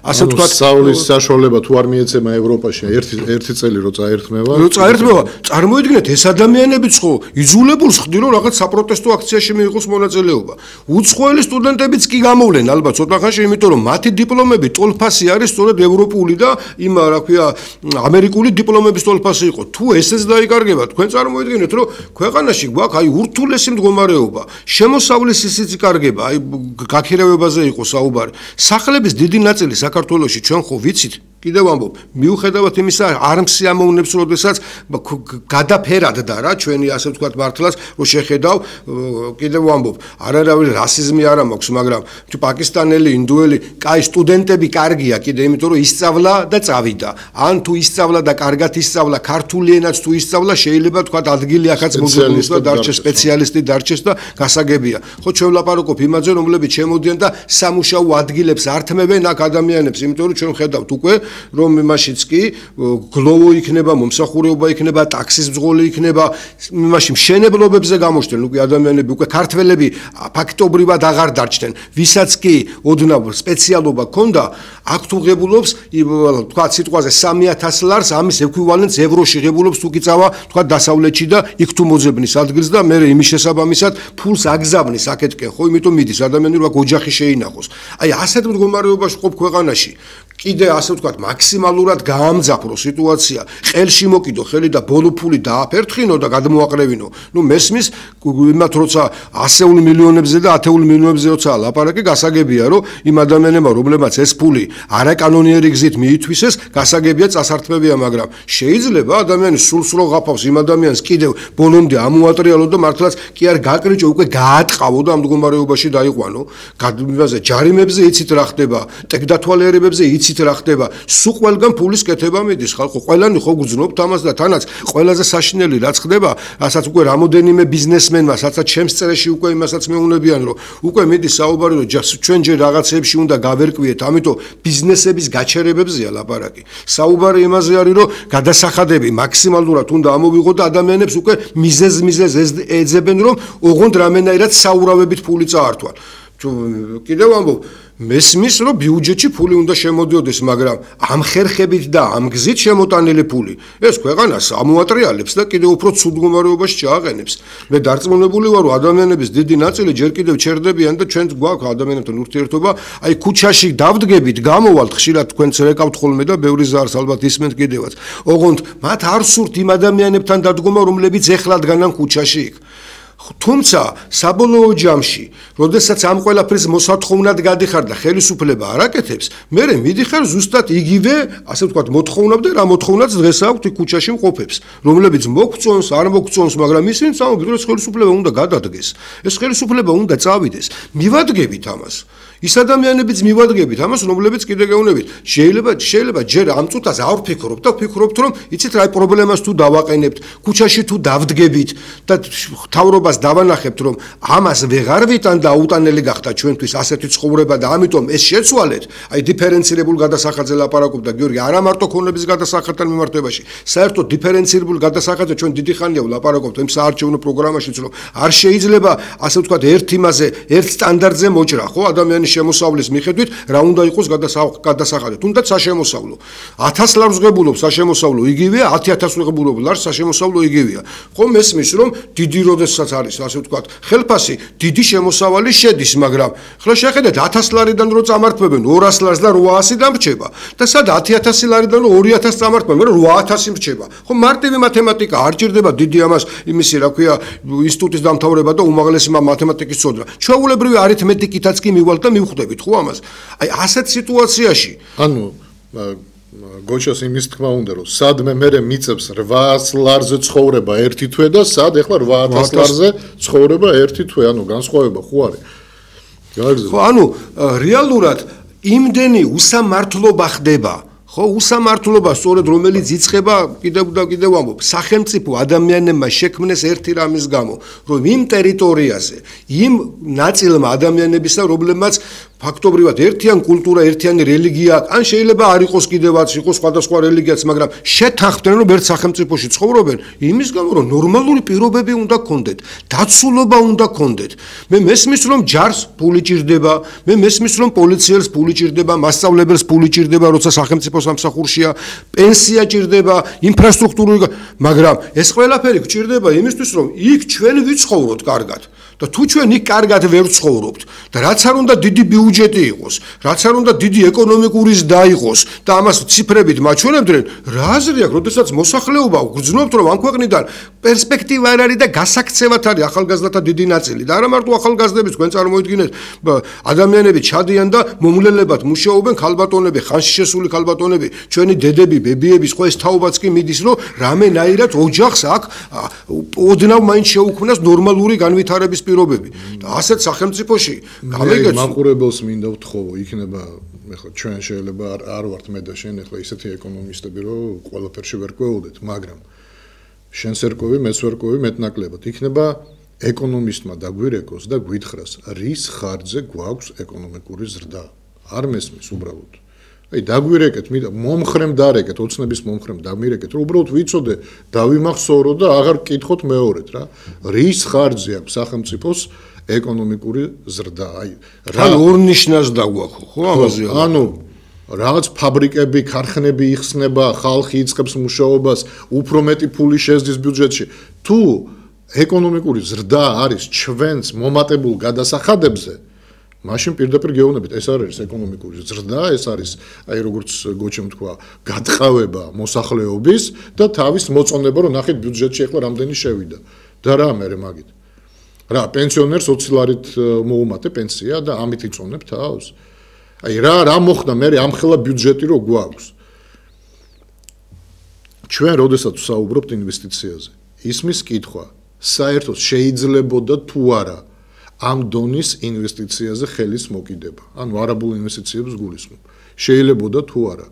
ასე ვთქვათ სწავლის საშუალება თუ არ მიეცემა ევროპაში ერთი წელი რო წაერთმევა წარმოიდგინეთ ეს ადამიანებიც ხო იძულებულს ხდი რომ რაღაც საპროტესტო აქციაში მიიღოს მონაწილეობა უცხოელი სტუდენტებიც კი მოვლენ ალბათ ცოტა ხანში იმიტომ რომ მათი დიპლომები ტოლფასი არის სწორედ ევროპული და იმ რა ქვია ამერიკული დიპლომების ტოლფასი იყო თუ ესეც დაიკარგება თქვენ წარმოიდგინეთ რომ ქვეყანაში გვაქვს აი ურთულესი მდგომარეობა შემოსავლის ისიც იკარგება აი გაქირავებაზე იყო საუბარი სახლების დიდი ნაწილი საქართველოში ჩვენ ხო ვიცით კიდევ ამბობ მიუხედავად იმისა არ მსიამოვნებს როდესაც გადაფერად და რა ჩვენი ასე ვთქვათ მართლაც რომ შეხედავ კიდევ ამბობ არავის რასიზმი არ მაქვს მაგრამ თუ პაკისტანელი ინდუელი კაი სტუდენტები კარგია კიდე იმიტომ რომ ისწავლა და წავიდა ან თუ ისწავლა და კარგად ისწავლა ქართული ენაც თუ ისწავლა შეიძლება თქვათ ადგილი ახაც მოგებულოს და დარჩეს სპეციალისტი დარჩეს და გასაგებია ხო ჩვენ ვლაპარაკობ იმაზე რომლებიც შემოდიან და სამუშაო ადგილებს ართმევენ აქ ადამიანებს იმიტომ რომ ჩვენ ხედავთ უკვე რომ მაშინც კი გლოვო იქნება, მომსახურეობა იქნება, ტაქსის ბრძოლი იქნება, მაშინ მშენებლობებზე გამოჩნდნენ უკვე ადამიანები, უკვე ქართველები ფაქტობრივად აღარ დარჩნენ. ვისაც კი ოდნავ სპეციალობა ჰქონდა, აქ თუ ღებულობს, თქვა სიტყვაზე 3000 ლარს, ამის ეკვივალენტს ევროში ღებულობს თუ კი წავა, თქვა დასავლეთში და იქ თუ მოძებნის ადგილს და მე იმის შესაბამისად ფულს აგზავნის აქეთკენ, ხო, იმიტომ მიდის ადამიანი რომ ოჯახი შეინახოს. აი ასეთ მდგომარეობაში ყოფ ქვეყანაში კიდე ასე ვთქვათ მაქსიმალურად გაამძაფრო სიტუაცია, ხელში მოკიდო ხელი და ბოლო ფული დააფერთხინო და გადმოაყრევინო. ნუ მესმის იმათ როცა 100 მილიონებზე და 10 მილიონებზე როცა ლაპარაკი გასაგებია რომ იმ ადამიანებმა რომლებმაც ეს ფული არაკანონიერი გზით მიითვისეს, გასაგებია წასართმევია, მაგრამ შეიძლება ადამიანი სულს რო ღაფავს იმ ადამიანს კიდევ ბოლომდე ამოატრიალო და მართლაც კი არ გაკრიჭო, უკვე გაატყავო და ამ მდგომარეობაში დაიყვანო. გადმიბაზე ჯარიმებზე იცით რა ხდება, ტექდათვალიერებებზე იცით რა ხდება, სულ ყველგან ფულის კეთება მიდის ხალხო, ყველანი ხო გძნობთ ამას და თანაც ყველაზე საშინელი რაც ხდება, რასაც უკვე რამოდენიმე ბიზნესმენმა, სადაც ჩემს წერეში უკვე იმასაც მეუნებიან, რომ უკვე მიდის საუბარი, რომ ჩვენ ჯერ რაღაცეებში უნდა გავერკვიეთ, ამიტომ ბიზნესების გაჩერებებზეა ლაპარაკი. საუბარი იმაზე არის, რომ გადასახადები მაქსიმალურად უნდა ამოვიღო და ადამიანებს უკვე მიზეზ ეძებენ, რომ ოღონდ რამენაირად საურავებით ფული წაართვან. კიდევ ამბობ, მესმის რომ ბიუჯეტში ფული უნდა შემოდიოდეს, მაგრამ ამ ხერხებით და ამ გზით შემოტანილი ფული ეს ქვეყანას ამოატრიალებს და კიდევ უფრო ცუდ მდგომარეობაში ჩააყენებს. მე დარწმუნებული ვარ, რომ ადამიანების დიდი ნაწილი ჯერ კიდევ ჩერდებიან და ჩვენ გვაქვს ადამიანებთან ურთიერთობა, აი ქუჩაში დავდგებით, გამოვალთ, ხშირად თქვენც რეკავთ ხოლმე და ბევრი ზარს ალბათ ისმენთ კიდევაც. ოღონდ მათ არ სურთ იმ ადამიანებთან დადგომა, რომლებიც ეხლა დგანან ქუჩაში იქ. თუმცა საბოლოო ჯამში, როდესაც ამ ყველაფრის მოსათხოვნად გადიხარ და ხელისუფლება არ აკეთებს, მე მიდიხარ ზუსტად იგივე, ასე ვთქვათ, მოთხოვნად და რა მოთხოვნაც დღეს აქვთ ქუჩაში მყოფებს, რომლებიც მოგწონს, არ მოგწონს, მაგრამ ისინი წამოვიდნენ, რომ ხელისუფლება უნდა გადადგეს. ეს ხელისუფლება უნდა წავიდეს. მივადგებით ამას. ის ადამიანებიც მივადგებით ამას, რომლებიც კიდე გეუბნებით. შეიძლება ჯერ ამ წუთას არ ვფიქრობთ და ვფიქრობთ, რომ იცით რა პრობლემას თუ დავაყენებთ, ქუჩაში თუ დავდგებით და თავრობას დავანახებთ, რომ ამას ვეღარ ვიტან და აუტანელი გახდა ჩვენთვის ასეთი ცხოვრება და ამიტომ ეს შეცვალეთ, აი დიფერენცირებულ გადასახადზე ლაპარაკობდა გიორგი, არა მარტო ქონების გადასახადთან მიმართებაში, საერთოდ დიფერენცირებულ გადასახადზე ჩვენ დიდი ხანია ვლაპარაკობთ იმ საარჩევნო პროგრამაშიც, რომ არ შეიძლება ასე ვთქვათ ერთ იმაზე, ერთ სტანდარტზე მოჭრა, ხო, ადამიანის შემოსავლის მიხედვით რა უნდა იყოს გადასახადი, თუნდაც საშემოსავლო 1000 ლარს ღებულობს საშემოსავლო იგივეა, 10000 ღებულობს ლარს საშემოსავლო იგივეა. ხო მესმის რომ დიდი როდესაც არის ასე ვთქვათ ხელფასი, დიდი შემოსავალი შედის, მაგრამ ხლა შეხედეთ 1000 ლარიდან რო წამართმებენ 200 ლარს და 800 დამრჩება და სად 10000 ლარიდან რო 2000 წამართმებენ, მაგრამ 8000 მრჩება. ხო მარტივი მათემატიკა არ ჭირდება დიდი ამას იმისი რა ქვია ინსტიტუტის დამთავრება და უმაღლესი მათემატიკის წოდვა. ჩვეულებრივი არითმეტიკითაც კი მივალთ და მივხვდებით ხო ამას. აი ასეთ სიტუაციაში, ანუ გოჩას იმის თქმა უნდა, რომ სად მე მიწევს 800 ლარზე ცხოვრება ერთი თვე და სად ეხლა 8000 ლარზე ცხოვრება ერთი თვე, ანუ განსხვავება ხო არის? ხო, ანუ რეალურად იმდენი უსამართლობა ხდება, ხო, უსამართლობა სწორედ რომელიც იწყება კიდევ ამბობ, სახელმწიფო ადამიანებმა შექმნეს ერთი რამის გამო, რომ იმ ტერიტორიაზე, იმ ნაწილმა ადამიანებისა, რომლებმაც ფაქტობრივად ერთიან კულტურა, ერთიანი რელიგია, ან შეიძლება არ იყოს კიდევაც, იყოს სხვადასხვა რელიგიაც, მაგრამ შეთანხმდნენ, რომ ერთ სახელმწიფოში ცხოვრობენ, იმის გამო, რომ ნორმალური პირობები უნდა გქონდეთ, დაცულობა უნდა გქონდეთ. მე მესმის, რომ ჯარს ფული ჭირდება, მე მესმის, რომ პოლიციელს ფული ჭირდება, მასწავლებელს ფული ჭირდება, როცა სახელმწიფო სამსახურშია, პენსია ჭირდება, ინფრასტრუქტურული, მაგრამ ეს ყველაფერი გჭირდება იმისთვის, რომ იქ ჩვენ ვიცხოვროთ კარგად. და თუ ჩვენ იქ კარგად ვერ ცხოვრობთ და რაც არ უნდა დიდი ბიუჯეტი იყოს, რაც არ უნდა დიდი ეკონომიკური ზრდა იყოს და ამას ციფრებით მაჩვენებდნენ, რა აზრი აქვს, როდესაც მოსახლეობა გრძნობთ, რომ ამ ქვეყნიდან პერსპექტივა არ არის და გასაქცევად არის ახალგაზრდათა დიდი ნაწილი და არა მარტო ახალგაზრდები, თქვენ წარმოიდგინეთ, ადამიანები ჩადიან და მომლელებად მუშაობენ, ქალბატონები, ხანში შესული ქალბატონები, ჩვენი დედები, ბებიების, ხო ეს თაობაც კი მიდის, რომ რამენაირად ოჯახს აქ ოდნავ მაინც შეუქმნას ნორმალური განვითარების პირობები და ასეთ სახელმწიფოში გამიგეცო მაყურებელს მინდა ვთხოვო, იქნება ეხლა ჩვენ შეიძლება არ ვართ მე და შენ ეხლა ისეთი ეკონომისტები, რომ ყველაფერში ვერ კვეულდეთ, მაგრამ შენს ერკვევი, მეც ვერკვევი მეტნაკლებად. იქნება ეკონომისტმა დაგვირეკოს და გვითხრას, რის ხარჯზე გვაქვს ეკონომიკური ზრდა. არ მესმის უბრალოდ. აი დაგვირეკეთ, მომხრემ დარეკეთ, ოცნების მომხრემ დამირეკეთ, რომ უბრალოდ ვიცოდე, დავიმახსოვრო და აღარ გკითხოთ მეორედ რა. რის ხარჯზე აქვს სახელმწიფოს ეკონომიკური ზრდა? აი რა ორ ნიშნას დაგვაქვს, ხო, ამაზე? ანუ რაღაც ფაბრიკები, ქარხნები იხსნება, ხალხი იწყებს მუშაობას, უფრო მეტი ფული შეძდის ბიუჯეტში. თუ ეკონომიკური ზრდა არის ჩვენს მომატებულ გადასახადებზე, მაშინ პირდაპირ გეუბნებით, ეს არ არის ეკონომიკური ზრდა, ეს არის, აი როგორც გოჩემ თქვა, გადყავება მოსახლეობის და თავის მოწონება, რომ ნახეთ ბიუჯეტში ახლა რამდენი შევიდა. და რა მერე მაგით. რა, პენსიონერს 20 ლარით მოუმატე პენსია და ამით იწონებ თავს. აი რა მოხდა მერე ამ ხელა ბიუჯეტი რო გვაქვს. ჩვენ როდესაც ვსაუბრობთ ინვესტიციაზე, ისმის კითხვა, საერთოდ შეიძლებოდა თუ არა ამ დონის ინვესტიციაზე ხელის მოკიდება. ანუ არაბულ ინვესტიციებს გულისხმობ. შეიძლებოდა თუ არა.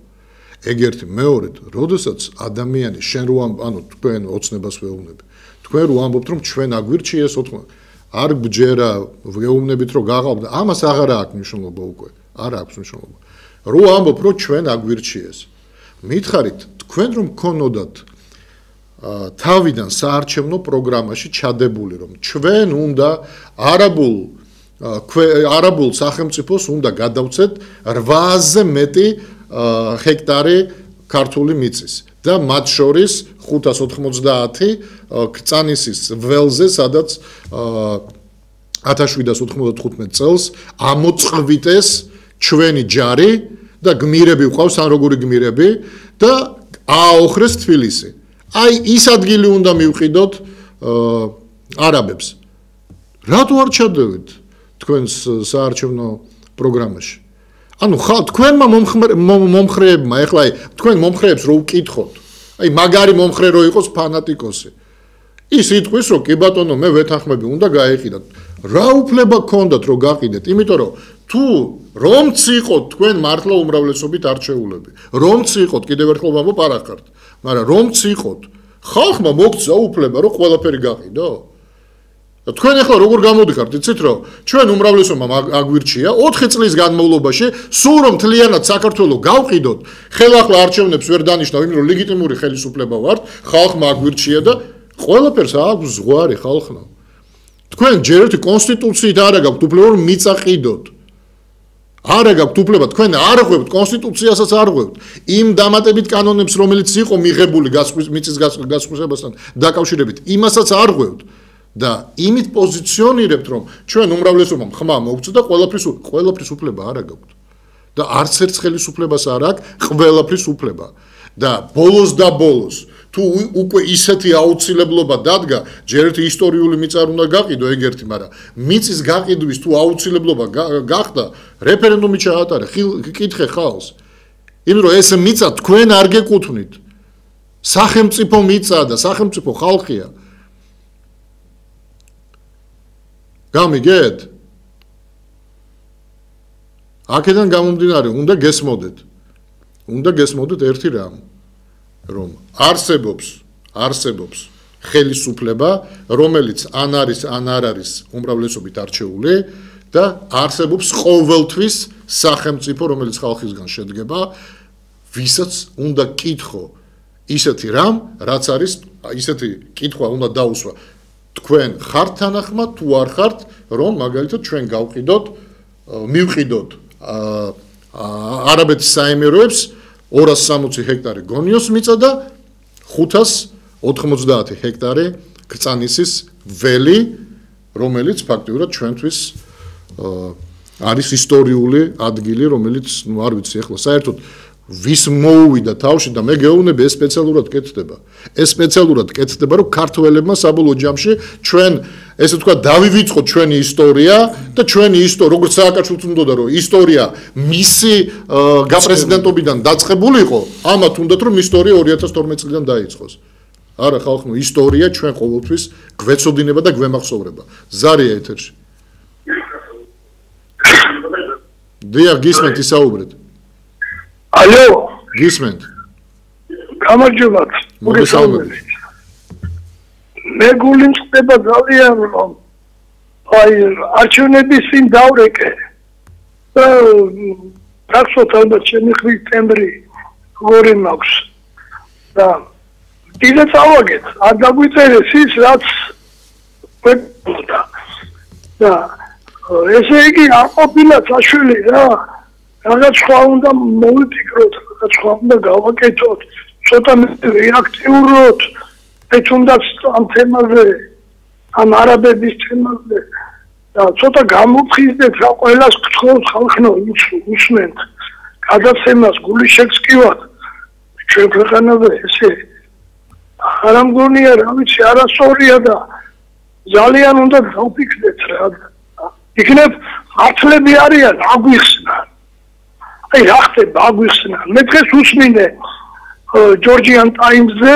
ეგერთი, მეორედ, როდესაც ადამიანი შენ რო ანუ თქვენ ოცნებას ვეუბნები. თქვენ რო ამბობთ რომ ჩვენ აგვირჩიეს არ გჯერა ვეუბნებით რომ გაღავდა, ამას აღარ აქვს მნიშვნელობა უკვე. არ აქვს მნიშვნელობა. რო ამბობ რომ ჩვენ აგვირჩიეს. მითხარით, თქვენ რომ გქონოდათ თავიდან საარჩევნო პროგრამაში ჩადებული რომ ჩვენ უნდა არაბულ სახელმწიფოს უნდა გადავცეთ 8-ზე მეტი ჰექტარი ქართული მიწის და მათ შორის 590 კწანისის ველზე, სადაც 1795 წელს ამოწყვითეს ჩვენი ჯარი და გმირები ვყავს, ან როგორი გმირები და ააოხრეს თბილისი. აი ის ადგილი უნდა მივყიდოთ არაბებს. რატო არ ჩადევით თქვენს საარჩევნო პროგრამაში? ანუ თქვენმა მომხრეებმა, ეხლა თქვენ მომხრეებს რო ვკითხოთ, აი მაგარი მომხრე რო იყოს ფანატიკოსი. ის იტყვის რომ კი ბატონო, მე ვეთანხმები, უნდა გაეყიდათ. რა უფლება გქონდათ რომ გაყიდეთ? იმიტომ რომ თუ რომც იყოთ თქვენ მართლა უმრავლესობით არჩეულები, რომც იყოთ, კიდევ ერთხელ ვამბობ, არ ახართ, მაგრამ რომც იყოთ, ხალხმა მოგცა უფლება რომ ყველაფერი გაყიდო? თქვენ ახლა როგორ გამოდიხართ, იცით რომ ჩვენ უმრავლესობამ აგვირჩია 4 წლის განმავლობაში, სულ რომ მთლიანად საქართველოს გავყიდოთ, ხელახლა არჩევნებს ვერ დანიშნავ, იმიტომ რომ ლეგიტიმური ხელისუფლება ვართ, ხალხმა აგვირჩია და ყველაფერს აქვს ზღვარი ხალხმა. თქვენ ჯერ ერთი კონსტიტუციით არ გაქვთ უფლება რომ მიწა ყიდოთ. არ გაქვთ უფლება, თქვენ არ ღვევთ კონსტიტუციასაც არ ღვევთ. იმ დამატებით კანონებს, რომელიც იყო მიღებული მიწის გასხვისებასთან დაკავშირებით, იმასაც არ ღვევთ. და იმით პოზიციონირებთ, რომ ჩვენ უმრავლესობამ ხმა მოგწო და ყველაფრის უფლება არ გაქვთ. და არც ერთ ხელისუფლებას არ აქვს ყველაფრის უფლება. და ბოლოს და ბოლოს თუ უკვე ისეთი აუცილებლობა დადგა, ჯერ ერთი ისტორიული მიწა არ უნდა გაყიდო ეგერთი, მაგრამ მიწის გაყიდვის თუ აუცილებლობა გახდა, რეფერენდუმი ჩაატარა, კითხე ხალხს. იმიტომ რომ ეს მიწა თქვენ არ გეკუთვნით. სახელმწიფო მიწაა და სახელმწიფო ხალხია. გამიგეთ? აქედან გამომდინარე, უნდა გესმოდეთ ერთი რამ, რომ არსებობს ხელისუფლება, რომელიც ან არის ან არ არის უმრავლესობით არჩეული და არსებობს ყოველთვის სახელმწიფო, რომელიც ხალხისგან შედგება, ვისაც უნდა კითხო ისეთი რამ, რაც არის, ისეთი კითხვა უნდა დაუსვა. თქვენ ხართ თანახმად თუ არ ხართ, რომ მაგალითად ჩვენ მივყიდოთ არაბეთის საემიროებს 260 ჰექტარი გონიოს მიწა და 590 ჰექტარი კწანისის ველი, რომელიც ფაქტიურად ჩვენთვის არის ისტორიული ადგილი, რომელიც არ ვიცი ახლა საერთოდ ვის მოუვიდა თავში და მე გეუბნები, ეს სპეციალურად კეთდება. ეს სპეციალურად კეთდება, რომ ქართველებმა საბოლოო ჯამში ჩვენ, ესე ვთქვათ, დავივიწყოთ ჩვენი ისტორია და ჩვენი ისტორია, როგორც სააკაშვილი უნდოდა, რომ ისტორია მისი გაპრეზიდენტობიდან დაწყებულიყო, ამათ უნდათ, რომ ისტორია 2012 წლიდან დაიწყოს. არა, ხალხო, ისტორია ჩვენ ყოველთვის გვეცოდინება და გვემახსოვრება. ზარია ეთერში. დიახ, გისმენთ, ისაუბრეთ. ალო, გისმენთ. გამარჯობათ. მოგესალმებით. მე გულიმწყდება ძალიან, რომ აი არჩევნების წინ დავრეკე. გახსოვთ ალბათ ჩემი ხრი ტემბრი როგორი მაქვს და კიდე წავაგეთ არ დაგვიწერეს ის რაც ყვებოდა და ესე იგი არ ყოფილა საშვილი რა რაღაც სხვა უნდა მოვიფიქროთ რაღაც სხვა უნდა გავაკეთოთ ცოტა რეაქტიუროთ თუნდაც ამ თემაზე ამ არაბების თემაზე და ცოტა გამოფხიზდეთ რა ყველას გთხოვთ ხალხო უსმენთ გადაცემას გული შეგსკივათ ჩვენ ქვეყანაზე ესე არ ამგონია რა ვიცი არასწორია და ძალიან უნდა გავფიქრდეთ რა იქნებ მართლები არიან აგვიხსნან აი რა ხდება აგვიხსნან მე დღეს უსმინე ჯორჯიან ტაიმსზე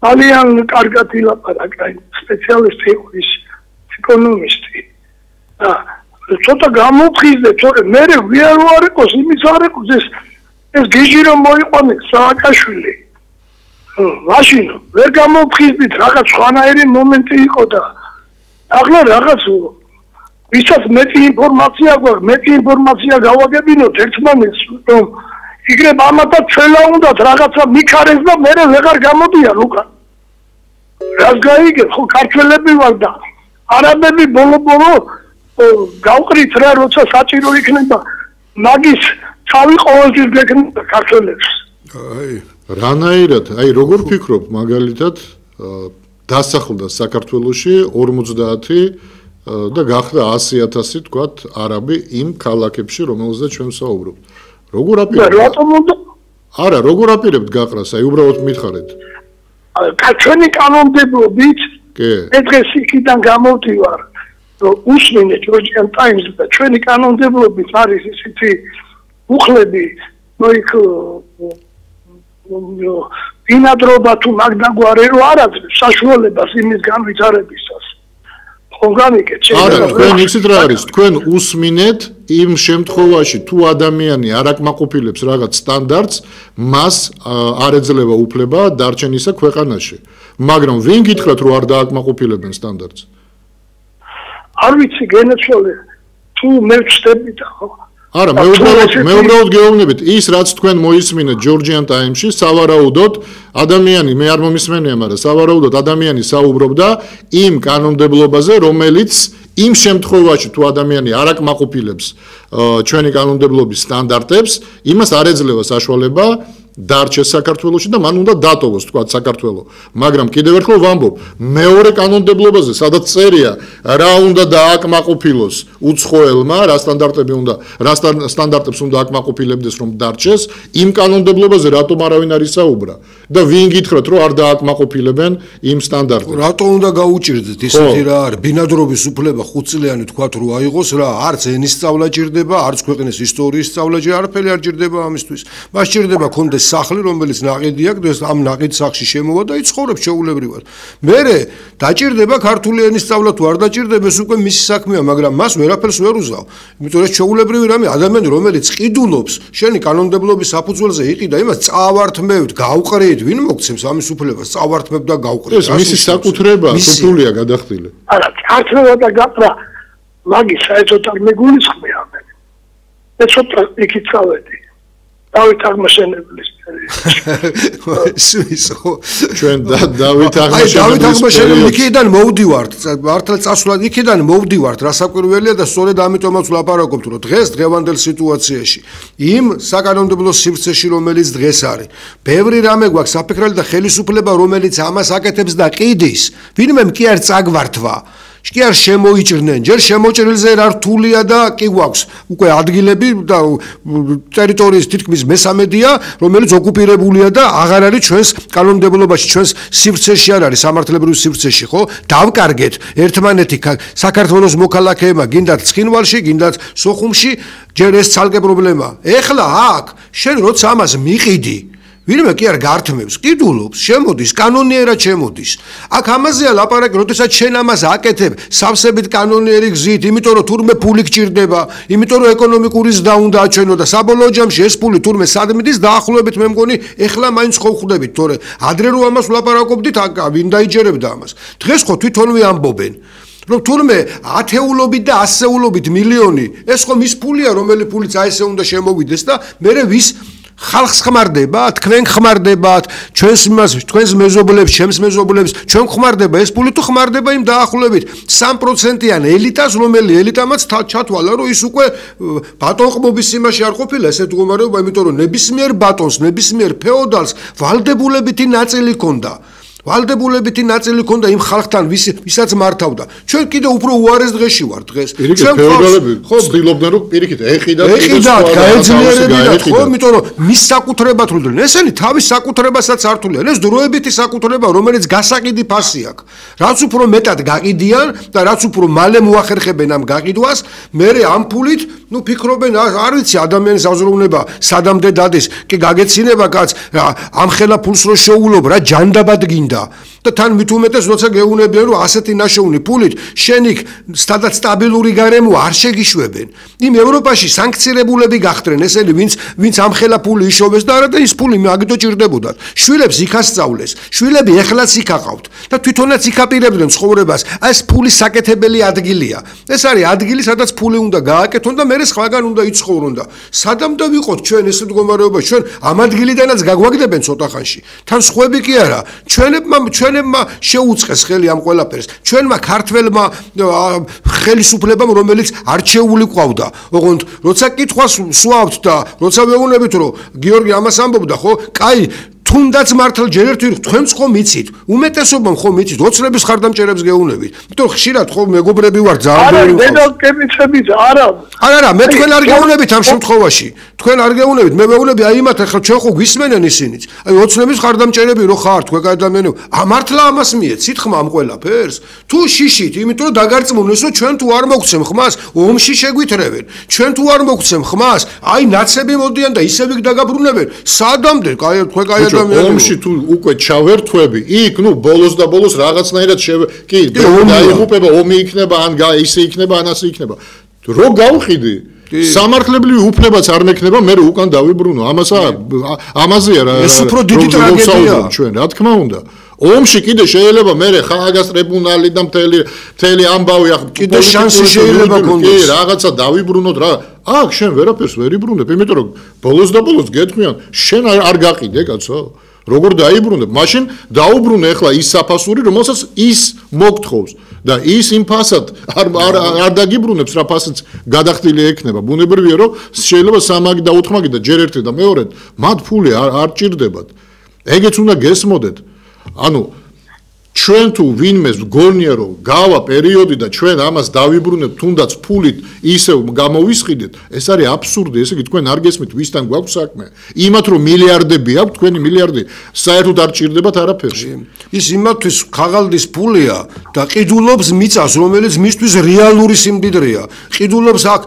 ძალიან კარგად ილაპარაკა სპეციალისტი ის ეკონომისტი და ცოტა გამოფხიზდეთ თორემ მე ვიარ ვარ იყოს იმის არ იყოს ეს გიჟი რომ მოიყვანეს სააკაშვილი მაშინ ვერ გამოფხიზდით რაღაც სხვანაირი მომენტი იყო და ახლა რაღაც ვისაც მეტი ინფორმაცია გვაქვს მეტი ინფორმაცია გავაგებინოთ ერთმანეთს რომ იქნებ ამათაც ჩვენა უნდათ რაღაცა მიქარეს და მე ვეღარ გამოდიან უკან რას გაიგებ ხო ქართველები ვარ და არაბები ბოლო გავყრით რა როცა საჭირო იქნება მაგის თავი ყოველთვის გეკნება ქართველებს აი რანაირად აი როგორ ფიქრობ მაგალითად დასახლდა საქართველოში 50 და გახდა 100,000 თქვათ არაბი იმ ქალაქებში რომელზეც ჩვენ ვსაუბრობთ როგორ აპირებთ არა როგორ აპირებთ გაყრას აი უბრალოდ მითხარით ჩვენი კანონმდებლობით მე დღეს იქიდან გამოვდივარ უსმინე ჯორჯიან ტაიმსს და ჩვენი კანონმდებლობით არის ისეთი უხლები მოიქ ბინადრობა თუ მაგდაგვარე რო არ აქვს საშუალებას იმის განვითარებისას ხო გამიგეთ არა თქვენ იცით რა არის თქვენ უსმინეთ იმ შემთხვევაში თუ ადამიანი არ აკმაყოფილებს რაღაც სტანდარტს მას არ ეძლევა უფლება დარჩენისა ქვეყანაში მაგრამ ვინ გითხრათ რომ არ დააკმაყოფილებენ სტანდარტს არ ვიცი გენაცვალე თუ მე ვწდები და ხო არა მე უბრალოდ გეუბნებით ის რაც თქვენ მოისმინეთ ჯორჯიან ტაიმსში სავარაუდოდ ადამიანი მე არ მომისმენია მაგრამ სავარაუდოდ ადამიანი საუბრობდა იმ კანონმდებლობაზე რომელიც იმ შემთხვევაში თუ ადამიანი არ აკმაყოფილებს ჩვენი კანონმდებლობის სტანდარტებს იმას არ ეძლევა საშუალება დარჩეს საქართველოში და მან უნდა დატოვოს თქვა საქართველო მაგრამ კიდევ ერთხელ ვამბობ მეორე კანონმდებლობაზე სადაც წერია რა უნდა დააკმაყოფილოს უცხოელმა რა სტანდარტებს უნდა აკმაყოფილებდეს რომ დარჩეს იმ კანონმდებლობაზე რატომ არავინ არ ისაუბრა და ვინ გითხრათ რომ არ დააკმაყოფილებენ იმ სტანდარტებს რატომ უნდა გაუჭირდეთ ისეთი რა არის ბინადრობის უფლება 5 წლიანი თქვა რომ აიღოს რა არც ენის სწავლა ჭირდება არც ქვეყნის ისტორიის სწავლა არაფერი არ ჭირდება ამისთვის მას ჭირდება კონდეს სახლი რომელიც ნაყიდი აქვს ამ ნაყიდ სახლში შემოვა და იცხოვრებს შეულებრივად მერე დაჭირდება ქართული ენის სწავლა თუ არ დაჭირდება ეს უკვე მისი საქმეა მაგრამ მას ვერაფერს ვერ უზავ იმიტომ რომ შეულებრივი რამე ადამიანი რომელიც ყიდულობს შენი კანონმდებლობის საფუძველზე იყიდა იმას წავართმევთ გავყრით ვინ მოგცემს ამის უფლებას წავართმევ და გავყრით ეს მისი საკუთრება სრულია გადახდილი არა ქართლობა და გაყრა მაგის საერთოდ არ მეგულისხმია მე ცოტა იქით წავედი დავით აღმაშენებლის ჩვენ დავით აღმაშენებელი იქიდან მოვდივართ მართლა წასვლად იქიდან მოვდივართ რასაკვირველია და სწორედ ამიტომაც ვლაპარაკობთ რომ დღეს დღევანდელ სიტუაციაში იმ საკანონმდებლო სივრცეში რომელიც დღეს არის ბევრი რამე გვაქვს საფიქრალი და ხელისუფლება რომელიც ამას აკეთებს და ყიდის ვინმე კი არ წაგვართვა კი არ შემოიჭრნენ ჯერ შემოჭრილზე რა რთულია და კი გვაქვს უკვე ადგილები და ტერიტორიის თითქმის მესამედია რომელიც ოკუპირებულია და აღარ არის ჩვენს კანონმდებლობაში ჩვენს სივრცეში არ არის სამართლებრივ სივრცეში ხო დავკარგეთ ერთმანეთი საქართველოს მოქალაქეებმა გინდათ ცხინვალში გინდათ სოხუმში ჯერ ეს ცალკე პრობლემა ეხლა აქ შენ როცა ამას მიყიდი ვინმე კი არ გართმევს, კიდულობს, შემოდის, კანონიერად შემოდის. აქ ამაზეა ლაპარაკი, როდესაც შენ ამას აკეთებ, სავსებით კანონიერი გზით, იმიტომ რომ თურმე ფული გჭირდება, იმიტომ რომ ეკონომიკური ზრდა უნდა აჩვენო და საბოლოო ჯამში ეს ფული თურმე სად მიდის, დაახლოებით მე მგონი, ეხლა მაინც ხო ვხვდებით, თორე ადრე რომ ამას ვლაპარაკობდით, ვინ დაიჯერებდა ამას. დღეს ხო თვითონვე ამბობენ. რომ თურმე ათეულობით და ასეულობით მილიონი ეს ხომ ის ფულია რომელი ფულიც აი ესე უნდა შემოვიდეს და მე ვის ხალხს ხმარდება, თქვენ ხმარდებათ, ჩვენს მეზობლებს, ჩემს მეზობლებს, ჩვენ ხმარდება ეს ფული თუ ხმარდება იმ დაახლოებით 3%-იან ელიტას, რომელი ელიტამაც ჩათვალა, რომ ის უკვე ბატონყმობის სიმაში არ ყოფილა ესეთ მდგომარეობა, იმიტომ რომ ნებისმიერ ბატონს, ნებისმიერ ფეოდალს ვალდებულებითი ნაწილი ჰქონდა. ვალდებულებითი ნაწილი ჰქონდა იმ ხალხთან, ვისაც მართავდა. ჩვენ კიდე უფრო უარეს დღეში ვართ დღეს. ჩვენ ფეოდალები ცდილობდნენ რომ პირიქით ეყიდათ, გაეძლიერებინათ, ხო, იმიტომ რომ მის საკუთრებად თuliდნენ. ესენი თავის საკუთრებასაც არ თuliდნენ. ეს დროებითი საკუთრება, რომელიც გასაყიდი ფასი აქვს. რაც უფრო მეტად გაყიდიან და რაც უფრო მალე მოახერხებენ ამ გაყიდვას, მერე ამ ფულით, ფიქრობენ, არ ვიცი, ადამიანის აზროვნება სადამდე დადეს, კი გაგეცინება კაც, ამ ხელა ფულს რო შეულობ, რა ჯანდაბად გინდა. და თან მით უმეტეს როცა გეუბნებიან რომ ასეთი ნაშოვნი ფულით შენ იქ სადაც სტაბილური გარემო არ შეგიშვებენ. იმ ევროპაში სანქცირებულები გახდნენ ესენი ვინც ამ ხელა ფული იშოვეს და არა და ის ფული მაგიტო ჭირდებოდათ. შვილებს იქ ასწავლეს. შვილები ეხლაც იქ აყავთ და თვითონაც იქ აპირებდნენ ცხოვრებას. ეს ფული საკეთებელი ადგილია. ეს არის ადგილი სადაც ფული უნდა გააკეთონ და მერე სხვაგან უნდა იცხოვრონ და სადამდე ვიყოთ ჩვენ ეს მდგომარეობა ჩვენ ამ ადგილიდანაც გაგვაგდებენ ცოტა ხანში. თან სხვები კი არა. ჩვენებმა შეუწყეს ხელი ამ ყველაფერს. ჩვენმა ქართველმა ხელისუფლებამ, რომელიც არჩეული ყავდა. ოღონდ როცა კითხვას სვავთ და როცა ვეუბნებით, რომ გიორგი ამას ამბობდა, ხო? კაი, თუნდაც მართლა ჯერ ერთი თქვენც ხომ იცით, უმეტესობამ ხომ იცით, ოცნების ხარდამჭერებს გეუბნებით. იმიტომ ხშირად ხო მეგობრები ვარ ძალიან ბევრი. არა, დედაკებიცებით არა. არა, მე თქვენ არ გეუბნებით ამ შემთხვევაში. თქვენ არ გეუბნებით, მე ვეუბნები აი იმათ, ახლა ჩვენ ხო გვისმენენ ისინიც. აი ოცნების ხარდამჭერები რო ხართ, თქვენ ადამიანები, მართლა ამას მიეცით ხმა ამ ყველაფერს? თუ შიშით, იმიტომ რომ დაგარწმუნდეს, რომ ჩვენ თუ არ მოგცემ ხმას, ომში შეგვითრევენ. ჩვენ თუ არ მოგცემ ხმას, აი ნაცები მოდიან და ისე ვიგდაგაბრუნებენ. სადამდე, კაი, თქვენ კაი ომში თუ უკვე ჩავერთვები, იქ ბოლოს და ბოლოს რაღაცნაირად კი დაიღუპება, ომი იქნება, ან ისე იქნება, ან ასე იქნება. რო გავხიდი, სამართლებრივი უფლებაც არ მექნება, მე უკან დავიბრუნო. ამაზეა რა. ეს უფრო დიდი ტრაგედია ჩვენ, რა თქმა უნდა. ომში კიდე შეიძლება მე ხაგას ტრიბუნალი და მთელი ამბავი კიდე შანსი შეიძლება გქონდეს. რაღაცა დავიბრუნოთ რა. აქ შენ ვერაფერს ვერ იბრუნებ, იმიტომ რომ ბოლოს და ბოლოს გეთქვიან, შენ არ გაყიდე, კაცო. როგორ დაიბრუნებ? მაშინ დაუბრუნე ახლა ის საფასური, რომელსაც ის მოგთხოვს და ის იმ ფასად არ დაგიბრუნებს, რა ფასიც გადახდილი ექნება. ბუნებრივია, რომ შეიძლება სამაგი და ოთხმაგი და ჯერ ერთი და მეორედ მათ ფული არ ჭირდებათ. ეგეც უნდა გესმოდეთ. ანუ ჩვენ თუ ვინმეს გონია რომ გავა პერიოდი და ჩვენ ამას დავიბრუნებთ თუნდაც ფულით ისევ გამოვისყიდეთ, ეს არის აბსურდი. ესე იგი თქვენ არ გესმით ვისთან გვაქვს საქმე? იმათ რომ მილიარდები აქვს, თქვენი მილიარდი საერთოდ არ ჭირდებათ არაფერში. ის იმათთვის ხაღალდის ფულია და ყიდულობს მიწას, რომელიც მისთვის რეალური სიმდიდრეა. ყიდულობს აქ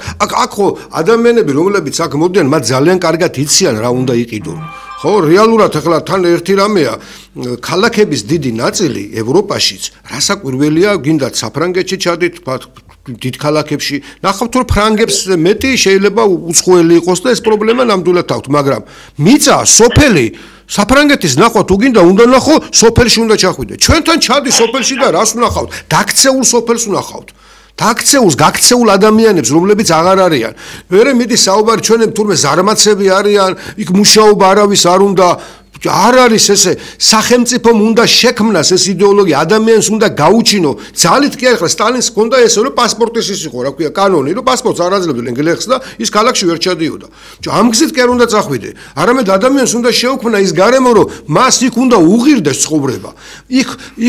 ხო ადამიანები, რომლებიც აქ მოდიან, მათ ძალიან კარგად იციან რა უნდა იყიდონ. ხო, რეალურად ახლა თან ერთი რამეა, ქალაქების დიდი ნაწილი ევროპაშიც, რასაკვირველია, გინდათ საფრანგეთში ჩადით, დიდ ქალაქებში, ნახავთ რომ ფრანგებს მეტი შეიძლება უცხოელი იყოს და ეს პრობლემა ნამდვილად აქვს, მაგრამ მიწა, სოფელი საფრანგეთის ნახვა თუ გინდა უნდა ნახო, სოფელში უნდა ჩახვიდე. ჩვენთან ჩადი სოფელში და რას ვნახავთ? დაქცეულ სოფელს ვნახავთ. გაქცეულ ადამიანებს, რომლებიც აღარ არიან. მერე მიდის საუბარი ჩვენებ თურმე ზარმაცები არიან, იქ მუშაობა არავის არ უნდა. არ არის ესე სახელმწიფომ უნდა შექმნას ეს იდეოლოგია, ადამიანს უნდა გაუჩინო. ძალით კი ახლა სტალინს ჰქონდა ესე რომ პასპორტის ის იყო, რა ქვია, კანონი, რომ პასპორტს არ აძლევდნენ გლეხს და ის ქალაქში ვერ ჩადიოდა. ამ გზით კი არ უნდა წახვიდე. არამედ ადამიანს უნდა შეუქმნა ის გარემო, რომ მას იქ უნდა უღირდეს ცხოვრება.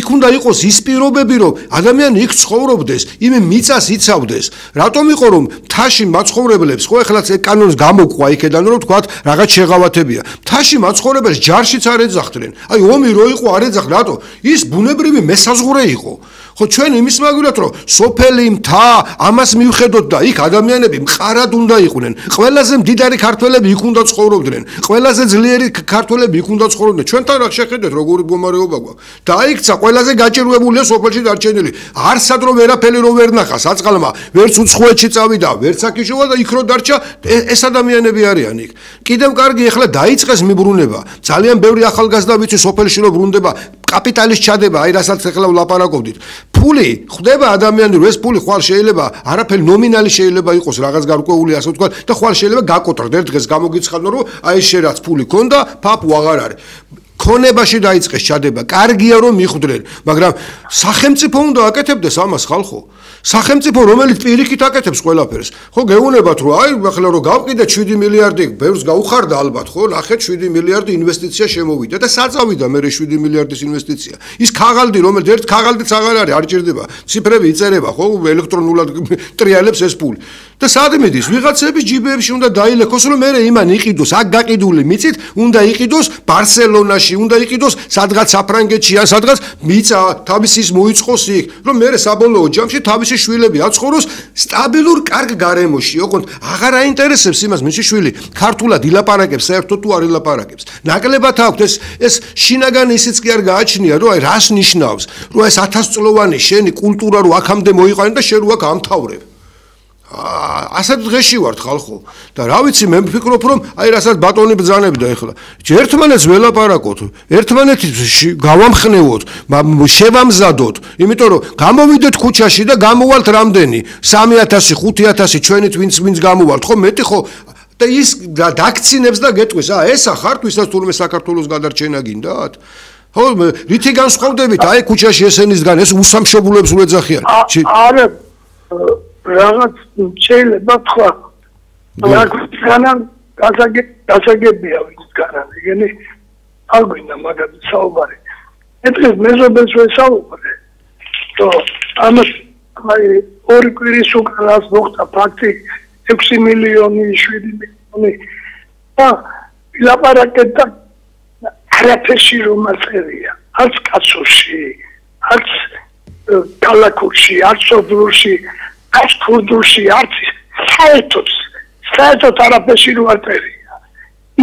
იქ უნდა იყოს ის პირობები, რომ ადამიანი იქ ცხოვრობდეს, იმ მიწას იცავდეს. რატომ იყო რომ მთაში მაცხოვრებლებს, ხო ეხლაც ეგ კანონს გამოყვა იქედან, რომ თქვა რაღაც შეღავათებია. მთაში მაცხოვრებელს ჯარშიც არ ეძახდნენ. აი ომი რო იყო არ ეძახ, რატო? ის ბუნებრივი მესაზღვრე იყო. ხო ჩვენ იმის მაგალითად რომ სოფელი მთა ამას მივხედოთ და იქ ადამიანები მყარად უნდა იყვნენ. ყველაზე მდიდარი ქართველები იქ უნდა ცხოვრობდნენ. ყველაზე ძლიერი ქართველები იქ უნდა ცხოვრობდნენ. ჩვენთან რა შეხედეთ როგორი მდგომარეობა გვაქვს. დაიქცა ყველაზე გაჭირვებულია სოფელში დარჩენილი. არსად რომ ვერაფერი რო ვერ ნახა საწყალმა, ვერც უცხოეთში წავიდა, ვერც აქ იშოვა და იქ რო დარჩა ეს ადამიანები არიან იქ. კიდევ კარგი ახლა დაიწყეს მიბრუნება. ძალიან ძალიან ბევრი ახალგაზრდა ვიცი სოფელში რომ ბრუნდება კაპიტალის ჩადება აი რასაც ახლა ვლაპარაკობდით ფული ხდება ადამიანი რომ ეს ფული ხვალ შეიძლება არაფერი ნომინალი შეიძლება იყოს რაღაც გარკვეული ასე ვთქვა და ხვალ შეიძლება გაკოტრდ ერთ დღეს გამოგიცხადო რომ აი შე რაც ფული ქონდა ფაფუ აღარ არის ქონებაში დაიწყეს ჩადება კარგია რომ მიხვდნენ მაგრამ სახელმწიფო უნდა აკეთებდეს ამას ხალხო სახელმწიფო რომელიც პირიქით აკეთებს ყველაფერს ხო გეუბნებათ რომ აი ახლა რომ გავყიდეთ 7 მილიარდი ბევრს გაუხარდა ალბათ ხო ნახეთ 7 მილიარდი ინვესტიცია შემოვიდა და საწავიდა მე 7 მილიარდის ინვესტიცია ის ქაღალდი რომელიც ერთ ქაღალდიც აღარ არის არ ჭირდება ციფრები იწერება ხო ელექტრონულად ტრიალებს ეს ფული და სად მიდის ვიღაცების ჯიბებში უნდა დაილექოს რომ მე იმან იყიდოს აქ გაყიდული მიწით უნდა იყიდოს ბარსელონაში უნდა იყიდოს სადღაც საფრანგეთში ან სადღაც მიწა თავისის მოიწყოს იქ რომ მე საბოლოო ჯამში თავისი შვილები აცხოვროს სტაბილურ კარგ გარემოში ოღონდ აღარ აინტერესებს იმას მისი შვილი ქართულად ილაპარაკებს საერთოდ თუ არ ილაპარაკებს ნაკლებად აქვს ეს შინაგანი ისიც კი არ გააჩნია რომ აი რას ნიშნავს რომ ეს 1000 წლოვანი შენი კულტურა რო აქამდე მოიყარე და შენ რო აქ ამთავრებ ასეთ დღეში ვართ ხალხო და რა ვიცი მე ვფიქრობ რომ აი რასაც ბატონი ბრძანებდა ეხლა ერთმანეთს ველაპარაკოთ ერთმანეთის გავამხნევოთ შევამზადოთ იმიტომ რომ გამოვიდეთ ქუჩაში და გამოვალთ რამდენი 3000 5000 ჩვენით ვინც გამოვალთ ხო მეტი ხო და ის დაქცინებს და გეტყვის ესა ხართ ვისაც თურმე საქართველოს გადარჩენა გინდათ ხო რითი განსხვავდებით აი ქუჩაში ესენისგან ეს უსამშობლოებს უეძახიან არა რაღაც შეიძლება თქვა რაღაცგანან გასაგებია ვინცგანან ეგენი არ გვინდა მაგალითად საუბარი ეს მეზობელს ვესაუბრე რომ ამას აი ორი კვირის უკან რას მოხდა ფაქტი 6 მილიონი 7 მილიონი და ლაპარაკეთ და არაფერში რომ აწერია არც კაცოში არც კალაკურში არც სოფლურში არც ქურდულში არც საერთოდ არაფერში რომ აწერია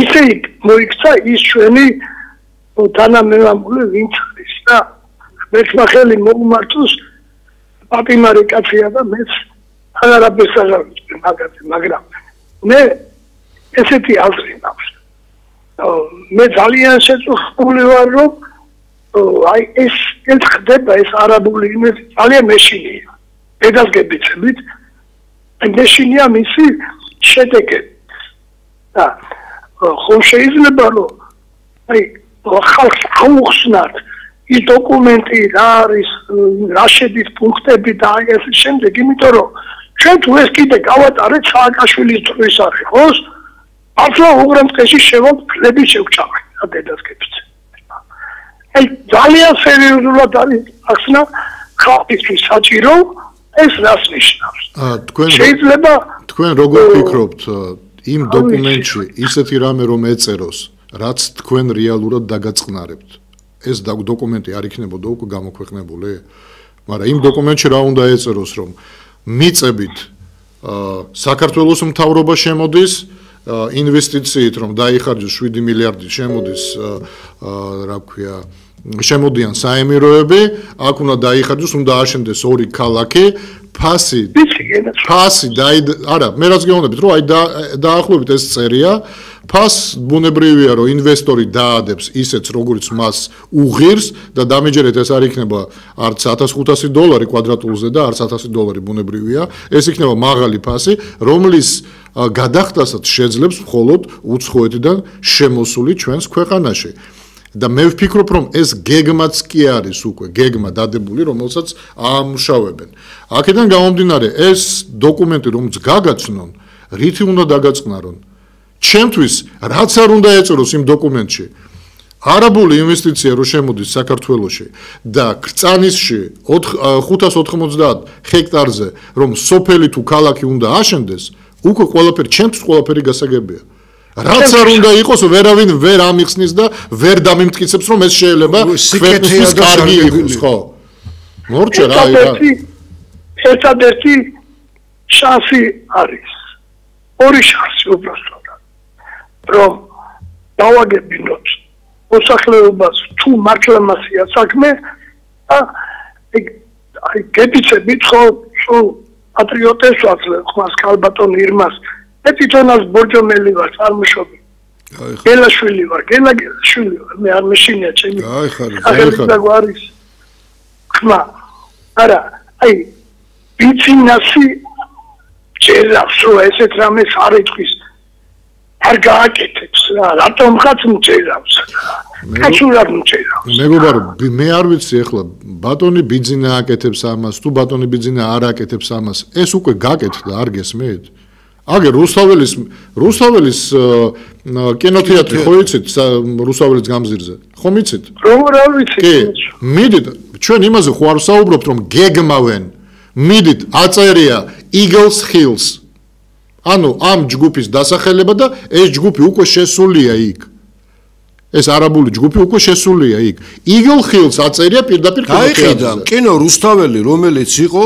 ისე მოიქცა ის ჩვენი თანამემამული ვინც არის და მეც ხელი მოუმართოს პაპიმარი კაცია და მეც არაფერს აღარ ვიცი მაგრამ მე ესეთი აზრი მაქვს მე ძალიან შეწუხებული ვარ რომ აი ეს ხდება ეს არაბული ინვესტიცია ძალიან მეშინია ბედას გებიცებით მეშინია მისი შედეგები და ხომ შეიძლება რომ აი ხალხს აუხსნათ ის დოკუმენტი რა არის რა შედის პუნქტები და აი ეს შემდეგ იმიტომ რომ ჩვენ თუ ეს კიდე გავატარეთ სააკაშვილის დროის არის ხო ახლა უღრემტყეში შევამკლები შევჭამე და ბედას გებიცებით აი ძალიან სერიოზულად არის ახსნა ხალხისთვის საჭირო ეს რას ნიშნავს? შეიძლება თქვენ როგორ ფიქრობთ იმ დოკუმენტში ისეთი რამე რომ ეწეროს, რაც თქვენ რეალურად დაგაწყნარებთ. ეს დოკუმენტი არ იქნებოდა უკვე გამოქვეყნებული, მაგრამ იმ დოკუმენტში რა უნდა ეწეროს, რომ მიწებით საქართველოს მთავრობა შემოდის ინვესტიციით, რომ დაიხარჯოს 7 მილიარდი შემოდის რა ქვია შემოდიან საემიროები, აქ უნდა დაიხარჯოს, უნდა აშენდეს ორი ქალაქი, ფასი არა, მე რაც გეუბნებით, რომ აი დაახლოებით ეს წერია, ფას ბუნებრივია, რომ ინვესტორი დაადებს ისეთს, როგორც მას უღირს და დამეჯერეთ ეს არ იქნება არც $1500 კვადრატულზე და არც $1000 ბუნებრივია, ეს იქნება მაღალი ფასი, რომლის გადახდასაც შეძლებს მხოლოდ უცხოეთიდან შემოსული ჩვენს ქვეყანაში. და მე ვფიქრობ, რომ ეს გეგმაც კი არის უკვე, გეგმა დადებული, რომელსაც აამუშავებენ. აქედან გამომდინარე, ეს დოკუმენტი რომც გაგაცნონ, რითი უნდა დაგაწყნარონ? ჩემთვის რაც არ უნდა ეწეროს იმ დოკუმენტში, არაბული ინვესტიცია რო შემოდის საქართველოში და კრწანისში 590 ჰექტარზე, რომ სოფელი თუ ქალაქი უნდა აშენდეს, უკვე ყველაფერი ჩემთვის ყველაფერი გასაგებია. რაც არ უნდა იყოს, ვერავინ ვერ ამიხსნის და ვერ დამიმტკიცებს, რომ ეს შეიძლება ქვეყნის კარგი იყოს, ხო? მორჩა რა ირა. ერთადერთი შანსი არის. ორი შანსი უბრალოდ. რომ დავაგებინოთ მოსახლეობას თუ მართლა მასია საქმე, აი გეპიცებით ხო პატრიოტებს ვაძლევ ხმას ქალბატონ ირმას. მე თვითონაც ბორჯომელი ვარ წარმოშობილი. გელაშვილი ვარ, გელაშვილი ვარ, მე არ მეშინია ჩემი. აი ხარ. ახლა გვარის. ხმა. არა, აი ბიზნესი ჭერავს რომ ესეთ რამეს არ ეთქვის. არ გააკეთებს რა, რატომღაც მჭერავს. კაცურად მჭერავს. მეგობარო, მე არ ვიცი ახლა ბატონი ბიძინა აკეთებს ამას, თუ ბატონი ბიძინა არ აკეთებს ამას, ეს უკვე გაკეთდა, არ გესმით? აგერ რუსთაველის კინოთეატრი ხო იცით რუსთაველის გამზირზე? ხომ იცით? რა ვიცი? კი, მიდით, ჩვენ იმაზე ხო არ ვსაუბრობთ რომ გეგმავენ. მიდით, აწერია Eagles Hills. ანუ ამ ჯგუფის დასახელება და ეს ჯგუფი უკვე შესულია იქ. ეს არაბული ჯგუფი უკვე შესულია იქ. Eagle Hills აწერია პირდაპირ კინოთეატრზე. კინო რუსთაველი, რომელიც იყო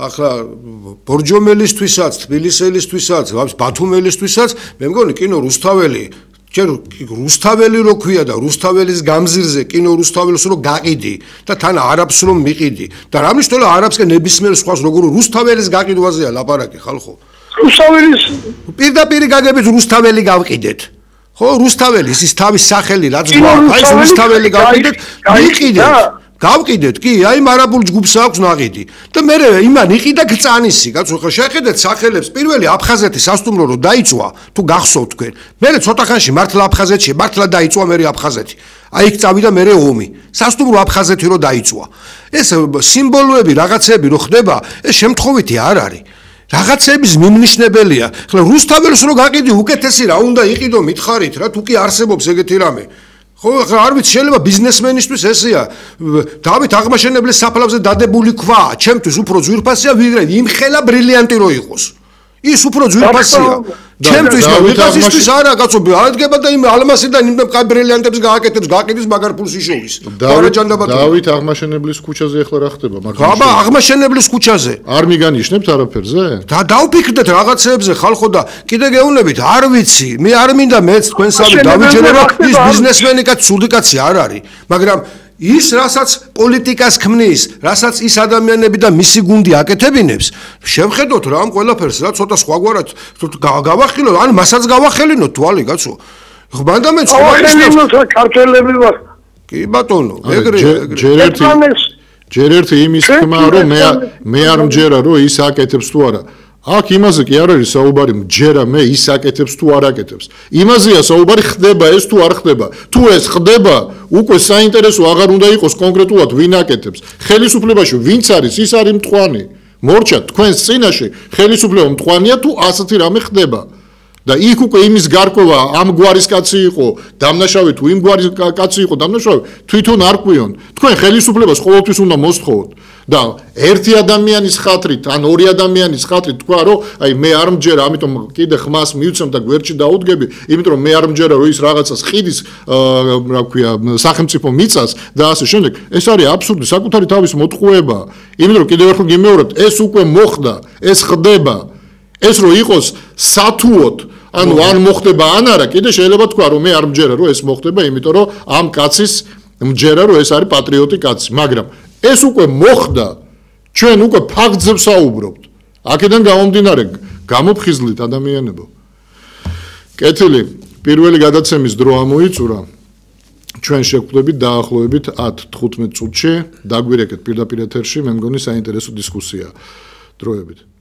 ახლა ბორჯომელისთვისაც, თბილისელისთვისაც, ბათუმელისთვისაც, მე მგონი კინო რუსთაველი, ჯერ რუსთაველი რო ქვია და რუსთაველის გამზირზე კინო რუსთაველს რო გაყიდი და თან არაბს რო მიყიდი და რა მნიშვნელობა არაბსკენ ნებისმიერ სხვას როგორ რუსთაველის გაყიდვაზეა ლაპარაკი ხალხო. რუსთაველის პირდაპირ გაგებით რუსთაველი გავყიდეთ. ხო, რუსთაველის ის თავის სახელი რაც გვაქვს, აი რუსთაველი გავყიდეთ, მიყიდეთ. გავყიდეთ, კი, აი არაბულ ჯგუფს აქვს ნაღიდი. და მე იმან იყიდა გწანისი, კაცო, ხო შეხედეთ სახელებს, პირველი აფხაზეთის სასტუმრო რო დაიწვა, თუ გახსოვთ თქვენ. მე ცოტა ხანში მართლა აფხაზეთში, მართლა დაიწვა მე აფხაზეთი. აი იქ წავიდა მე ომი. სასტუმრო აფხაზეთი რო დაიწვა. ეს სიმბოლოები, რაღაცები რო ხდება, ეს შემთხვევითი არ არის. რაღაცების მიმნიშნებელია. ხლა რუსთაველს რო გაყიდი უკეთესი რა უნდა იყიდო მითხარით რა, თუ კი არსებობს ეგეთი რამე. ხო, ხა არ ვიცი, შეიძლება ბიზნესმენისთვის ესეა. დავით აღმაშენებლის საფლავზე დადებული ქვა, ჩემთვის უფრო ძვირფასია ვიდრე იმხელა ბრილიანტი რო იყოს. ის უფრო ძვირფასია. ჩემთვის და ვიღაცისთვის არა, კაცო, აღდგება და იმ ალმასიდან იმ ბრილიანტებს გააკეთებს, გააკეთებს მაგარ ფულს იშოვის. დავით აღმაშენებლის ქუჩაზე ახლა რა ხდება? აბა, აღმაშენებლის ქუჩაზე. არ მიგანიშნებთ არაფერზე? დავფიქრდეთ რაღაცეებზე ხალხო და კიდე გეუბნებით, არ ვიცი, მე არ მინდა მეც თქვენსავე დავიჯერება, ის ბიზნესმენი კაცი, სული კაცი არ არის, მაგრამ ის რასაც პოლიტიკას ქმნის, რასაც ის ადამიანები და მისი გუნდი აკეთებინებს, შევხედოთ რა ამ ყველაფერს, რა ცოტა სხვაგვარად გავახილოთ, ან მასაც გავახელინოთ თვალი, კაცო. ხმანდამე ცხოვრობენ ქართველები ვარ. კი ბატონო, ეგრე. ჯერ ერთი იმის თქმა რომ მე არ მჯერა რომ ის აკეთებს თუ არა. აქ იმაზე კი არ არის საუბარი, მჯერა მე ის აკეთებს თუ არ აკეთებს. იმაზეა საუბარი, ხდება ეს თუ არ ხდება. თუ ეს ხდება, უკვე საინტერესო აღარ უნდა იყოს კონკრეტულად ვინ აკეთებს. ხელისუფლებაში ვინც არის, ის არის მტყვანი. მორჩა თქვენს წინაშე ხელისუფლება მტყვანია თუ ასეთი რამე ხდება. და იქ უკვე იმის გარკვევა ამ გვარის კაცი იყო დამნაშავე თუ იმ გვარის კაცი იყო დამნაშავე თვითონ არ ყვიონ. თქვენ ხელისუფლებას ყოველთვის უნდა მოსთხოვოთ. და ერთი ადამიანის ხათრით ან ორი ადამიანის ხათრით თქვა რომ აი მე არ მჯერა, ამიტომ კიდე ხმას მივცემ და გვერდში დაუდგები, იმიტომ რომ მე არ მჯერა რომ ის რაღაცას ხიდის, რა ქვია, სახელმწიფო მიწას და ასე შემდეგ. ეს არის აბსურდი, საკუთარი თავის მოტყუება. იმიტომ რომ კიდევ ერთხელ გიმეორებთ, ეს უკვე მოხდა, ეს ხდება. ეს რო იყოს სათუოდ, ანუ ან მოხდება ან არა, კიდე შეიძლება თქვა რომ მე არ მჯერა რომ ეს მოხდება, იმიტომ რომ ამ კაცის მჯერა რომ ეს არის პატრიოტი კაცი, მაგრამ ეს უკვე მოხდა, ჩვენ უკვე ფაქტზე ვსაუბრობთ. აქედან გამომდინარე, გამოფხიზლით ადამიანებო. კეთილი, პირველი გადაცემის დრო ამოიწურა. ჩვენ შევხვდებით დაახლოებით 10-15 წუთში, დაგვირეკეთ პირდაპირ ეთერში, მე მგონი საინტერესო დისკუსია დროებით.